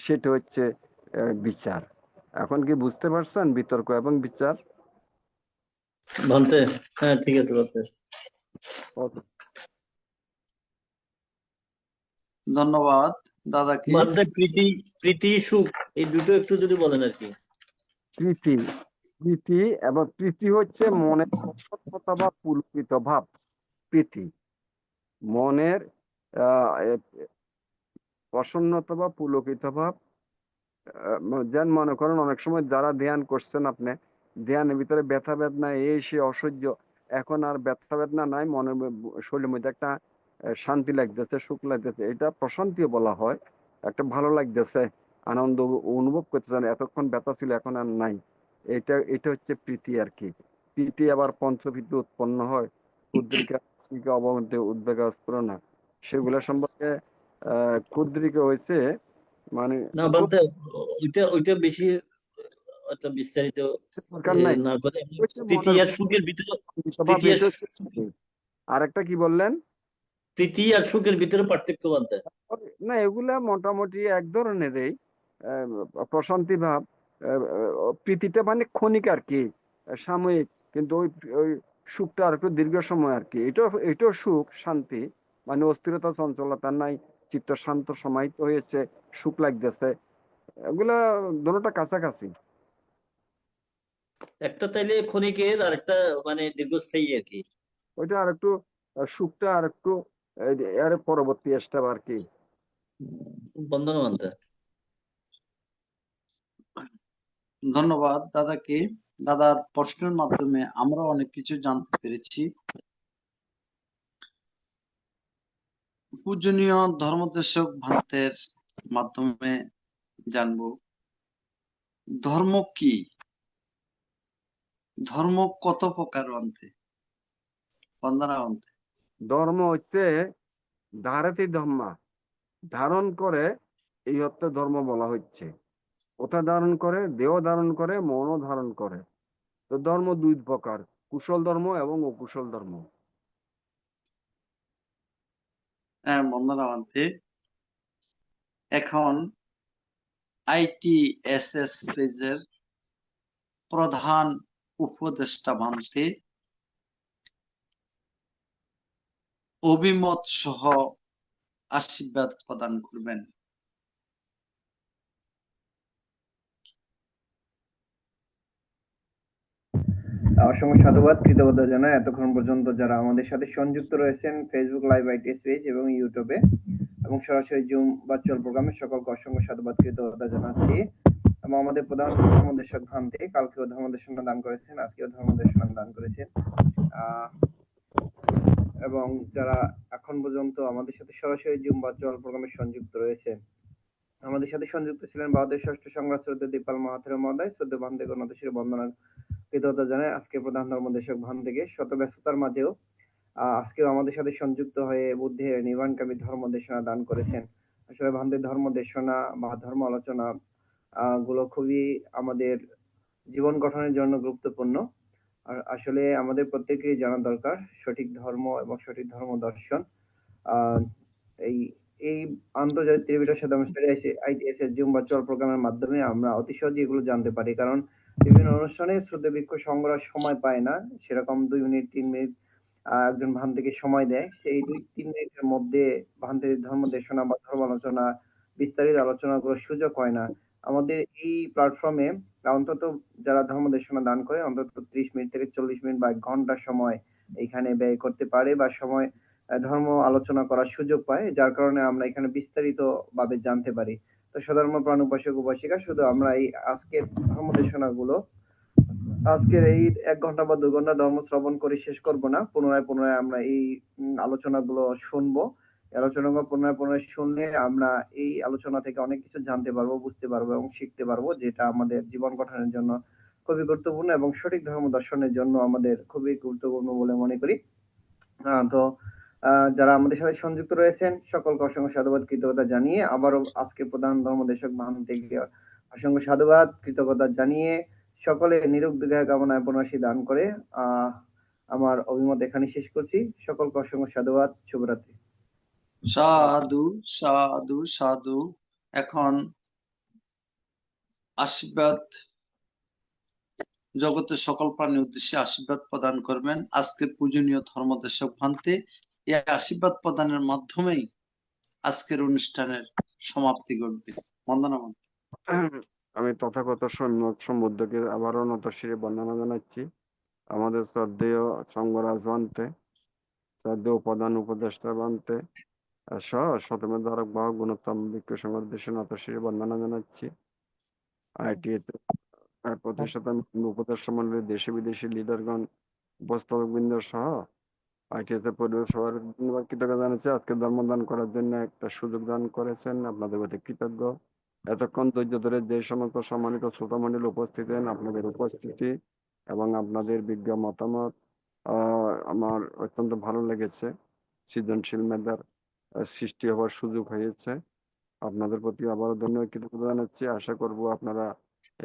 সেটা হচ্ছে বিচার। এখন কি বুঝতে পারছেন বিতর্ক এবং বিচার? ভান্তে? হ্যাঁ, ঠিক আছে ভান্তে। ধন্যবাদ দাদাকে। ভান্তে, প্রীতি প্রীতি সুখ এই দুটো একটু যদি বলেন আর কি। প্রীতি এবং প্রীতি হচ্ছে মনের প্রসন্নতা বা পুলকিত ভাব। প্রীতি মনের প্রসন্নতা বা পুলকিত ভাব। যেন মনে করেন অনেক সময় যারা ধ্যান করছেন, আপনি ধ্যানের ভিতরে ব্যথা বেদনা এই সে অসহ্য, এখন আর ব্যথা বেদনা নাই, মনের শরীরের মধ্যে একটা শান্তি লাগতেছে, সুখ লাগতেছে, এটা প্রশান্তি বলা হয়। একটা ভালো লাগতেছে, আনন্দ অনুভব করতেছেন, এতক্ষণ ব্যথা ছিল এখন আর নাই, এটা হচ্ছে প্রীতি আর কি। প্রীতি আবার পঞ্চভীতি উৎপন্ন হয়, ক্ষুদ্রিকা অবগন্তি উদ্বেগ স্ফুরণা, সেগুলো সম্পর্কে ক্ষুদ্রিকা হয়েছে মানে না খুব ভান্তে, ওইটা বেশি একটা বিস্তারিত দরকার নাই। না করে হচ্ছে প্রীতি মনের আর সুখের ভিতরে, স্বভাব, প্রীতি আর এটা হচ্ছে প্রীতি। আর একটা কি বললেন? প্রীতি আর সুখের ভিতরে পার্থক্য ভান্তে। না, এগুলা মোটামুটি এক ধরনেরই প্রশান্তি ভাব। প্রীতিটা মানে ক্ষণিক আর কি, সাময়িক, কিন্তু ওই ওই সুখটা আর একটু দীর্ঘ সময় আর কি। এটাও সুখ শান্তি, মানে অস্থিরতা চঞ্চলতা নাই, চিত্ত শান্ত সমাহিত হয়েছে, সুখ লাগতেছে, এগুলা দুটোটা কাছাকাছি। একটা তাইলে ক্ষণিকের, আর একটা মানে দীর্ঘস্থায়ী আর কি। ওইটা আর একটু সুখটা আর একটু এর পরবর্তী স্টেপ আর কি। বন্দনা ভান্তে। ধন্যবাদ দাদাকে। দাদার প্রশ্নের মাধ্যমে আমরা অনেক কিছু জানতে পেরেছি। পূজনীয় ধর্মদেশক ভান্তের মাধ্যমে জানবো ধর্ম কি, ধর্ম কত প্রকার ভান্তে, বন্দনা ভান্তে। ধর্ম হচ্ছে ধারতি ধম্মা, ধারণ করে, এই অর্থে ধর্ম বলা হচ্ছে। কোথা ধারণ করে? দেহ ধারণ করে, মনও ধারণ করে। তো ধর্ম দুই প্রকার, কুশল ধর্ম এবং অকুশল ধর্ম। হ্যাঁ, বন্দনা ভান্তে। এখন ITSS পেজের প্রধান উপদেষ্টা ভান্তে অভিমত সহ আশীর্বাদ প্রদান করবেন। অসংখ্য সাধুবাদ, কৃতজ্ঞতা জানাই এতক্ষণ পর্যন্ত যারা আমাদের সাথে সংযুক্ত রয়েছেন ফেসবুক লাইভ আইটিএস পেজ এবং ইউটিউবে এবং সরাসরি জুম ভার্চুয়াল প্রোগ্রামে সকলকে অসংখ্য সাধুবাদ, কৃতজ্ঞতা জানাচ্ছি। এবং আমাদের প্রধান ধর্মদেশক ভান্তে কালকেও ধর্মদেশনা দান করেছেন, আজকেও ধর্মদেশনা দান করেছেন। এবং যারা এখন পর্যন্ত আমাদের সাথে সরাসরি জুম ভার্চুয়াল প্রোগ্রামে সংযুক্ত রয়েছে, আমাদের সাথে সংযুক্ত ছিলেন বাহাদুর ষষ্ঠ সংগ্রাম শ্রদ্ধেয় দীপাল মাহাথের মহোদয়। শ্রদ্ধেয় ভান্তে নতশিরে বন্দনা কৃতজ্ঞতা জানাই আজকে প্রধান ধর্মদেশক ভান থেকে শত ব্যস্ততার মাঝেও আজকেও আমাদের সাথে সংযুক্ত হয়ে বুদ্ধের নির্বাণকামী ধর্ম দেশনা দান করেছেন। আসলে ভান্তের ধর্ম দেশনা বা ধর্ম আলোচনা গুলো খুবই আমাদের জীবন গঠনের জন্য গুরুত্বপূর্ণ। আর আসলে আমাদের প্রত্যেকেই জানা দরকার সঠিক ধর্ম এবং সঠিক ধর্ম দর্শন। এই এই আন্তর্জাতিক টেলিভিশন সাথে আইটিএস এর জুম ভার্চুয়াল প্রোগ্রামের মাধ্যমে আমরা অতি সহজে এগুলো জানতে পারি, কারণ বিভিন্ন অনুষ্ঠানে শ্রদ্ধা ভিক্ষু সংগ্রহ সময় পায় না সেরকম 2 মিনিট 3 মিনিট একজন ভান থেকে সময় দেয়, সেই 2-3 মিনিটের মধ্যে ভান্তের ধর্ম দেশনা বা ধর্ম আলোচনা বিস্তারিত আলোচনা করার সুযোগ হয় না। আমাদের এই প্ল্যাটফর্মে অন্তত যারা ধর্ম দেশনা দান করে অন্তত 30 মিনিট থেকে 40 মিনিট বা 1 ঘন্টা সময় এখানে ব্যয় করতে পারে বা সময় ধর্ম আলোচনা করার সুযোগ পায়, যার কারণে আমরা এখানে বিস্তারিত ভাবে জানতে পারি। তো সধর্ম প্রাণ উপাসক উপাসিকা, শুধু আমরা এই আজকের ধর্ম দেশনা গুলো আজকের এই 1 ঘন্টা বা 2 ঘন্টা ধর্ম শ্রবণ করে শেষ করব না, পুনরায় পুনরায় আমরা এই আলোচনাগুলো শুনবো। এই আলোচনাগুলো পুনরায় পুনরায় শুনলে আমরা এই আলোচনা থেকে অনেক কিছু জানতে পারবো, বুঝতে পারবো এবং শিখতে পারবো, যেটা আমাদের জীবন গঠনের জন্য খুবই গুরুত্বপূর্ণ এবং সঠিক ধর্ম দর্শনের জন্য আমাদের খুবই গুরুত্বপূর্ণ বলে মনে করি। তো যারা আমাদের সাথে সংযুক্ত রয়েছেন সকলকে অসংখ্য সাধুবাদ কৃতজ্ঞতা জানিয়ে আবারও আজকে প্রধান ধর্মদেশক ভান থেকে অসংখ্য সাধুবাদ কৃতজ্ঞতা জানিয়ে সকলে নিরোগ দীর্ঘায়ু কামনায় পুনরাশি দান করে আমার অভিমত এখানে শেষ করছি। সকলকে অসংখ্য সাধুবাদ, শুভরাত্রি। সাধু সাধু সাধু। এখন আশীর্বাদ জগতের সকল প্রাণীর উদ্দেশ্যে আশীর্বাদ প্রদান করবেন আজকের পূজনীয় ধর্মদেশক ভান্তে। এই আশীর্বাদ প্রদানের মাধ্যমেই আজকের অনুষ্ঠানের সমাপ্তি ঘটবে। বন্দনা। আমি তথাগত সম্যক সম্বুদ্ধকে আবারও নতশিরে বন্দনা জানাচ্ছি। আমাদের শ্রদ্ধেয় সঙ্গরাজ ভান্তে, শ্রদ্ধেয় প্রধান উপদেষ্টা ভান্তে সহ শতমের ধারক বাহক গুণোত্তম ভিক্ষু সংঘের দেশে নতশিরে বন্দনা জানাচ্ছি। আইটিএস প্রতিষ্ঠাতা উপদেষ্টা মন্ডলীর দেশি বিদেশি লিডারগণ, উপস্থাপকবৃন্দ সহ আইটিএস এর পরিবেশ সবার ধন্যবাদ কৃতজ্ঞতা জানাচ্ছি। আজকে ধর্মদান করার জন্য একটা সুযোগ দান করেছেন, আপনাদের প্রতি কৃতজ্ঞ। এতক্ষণ ধৈর্য ধরে যে সমস্ত সম্মানিত শ্রোতামণ্ডলী উপস্থিত হন, আপনাদের উপস্থিতি এবং আপনাদের বিজ্ঞ মতামত আমার অত্যন্ত ভালো লেগেছে। সৃজনশীল মেধার সৃষ্টি হওয়ার সুযোগ হয়েছে। আপনাদের প্রতি আবারও ধন্যবাদ কৃতজ্ঞতা জানাচ্ছি। আশা করব আপনারা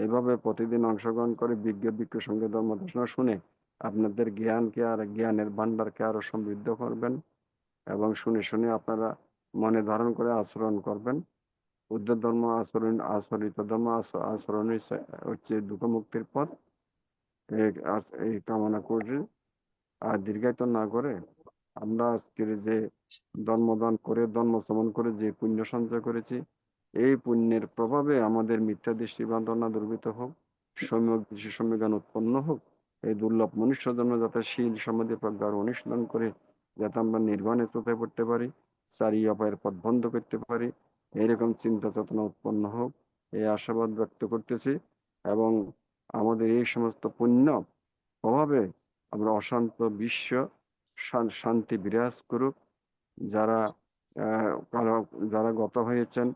এইভাবে প্রতিদিন অংশগ্রহণ করে বিজ্ঞ ভিক্ষু সঙ্গে ধর্ম দেশনা শুনে আপনাদের জ্ঞানকে আর জ্ঞানের ভান্ডারকে আরো সমৃদ্ধ করবেন এবং শুনে শুনে আপনারা মনে ধারণ করে আচরণ করবেন। বুদ্ধ ধর্ম আচরিত ধর্ম আচরণ হচ্ছে দুঃখ মুক্তির পথ, এই কামনা করছি। আর দীর্ঘায়িত না করে আমরা আজকের যে ধর্মদান করে ধর্ম শ্রবণ করে যে পুণ্য সঞ্চয় করেছি, এই পুণ্যের প্রভাবে আমাদের মিথ্যা দৃষ্টি বান্ধনা দুর্বৃত হোক, সম্যক দৃষ্টি সম্যজ্ঞান উৎপন্ন হোক। এই দুর্লভ মনুষ্য জন্ম যাতে শীল সমাধি প্রজ্ঞার অনুশীলন করে যাতে আমরা নির্বাণে চোখে পড়তে পারি, চারি অপায়ের পথ বন্ধ করতে পারি, এইরকম চিন্তা চেতনা উৎপন্ন হোক, এই আশাবাদ ব্যক্ত করতেছি। এবং আমাদের এই সমস্ত পুণ্য প্রভাবে আমরা অশান্ত বিশ্ব শান্তি বিরাজ করুক। যারা যারা গত হয়েছেন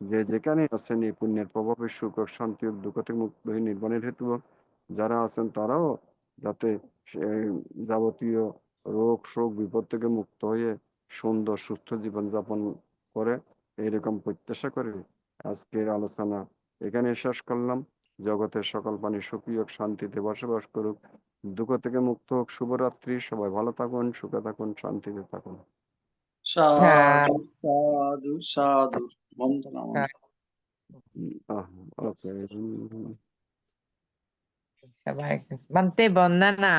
যে যেখানে আছেন এই পুণ্যের প্রভাবে সুখ শান্তি ও দুঃখ থেকে মুক্ত হয়ে নির্বাণের হেতু হোক। যারা আছেন তারাও যাতে যাবতীয় রোগ শোক বিপদ থেকে মুক্ত হয়ে সুন্দর সুস্থ জীবন যাপন করে, এইরকম প্রত্যাশা করে আজকের আলোচনা এখানে শেষ করলাম। জগতের সকল প্রাণী সুখী হোক, শান্তিতে বসবাস করুক, দুঃখ থেকে মুক্ত হোক। শুভরাত্রি। সবাই ভালো থাকুন, সুখে থাকুন, শান্তিতে থাকুন। সাধু সাধু সাধু। বন্দনা। ওকে। সবাই বান্তে বন্দনা।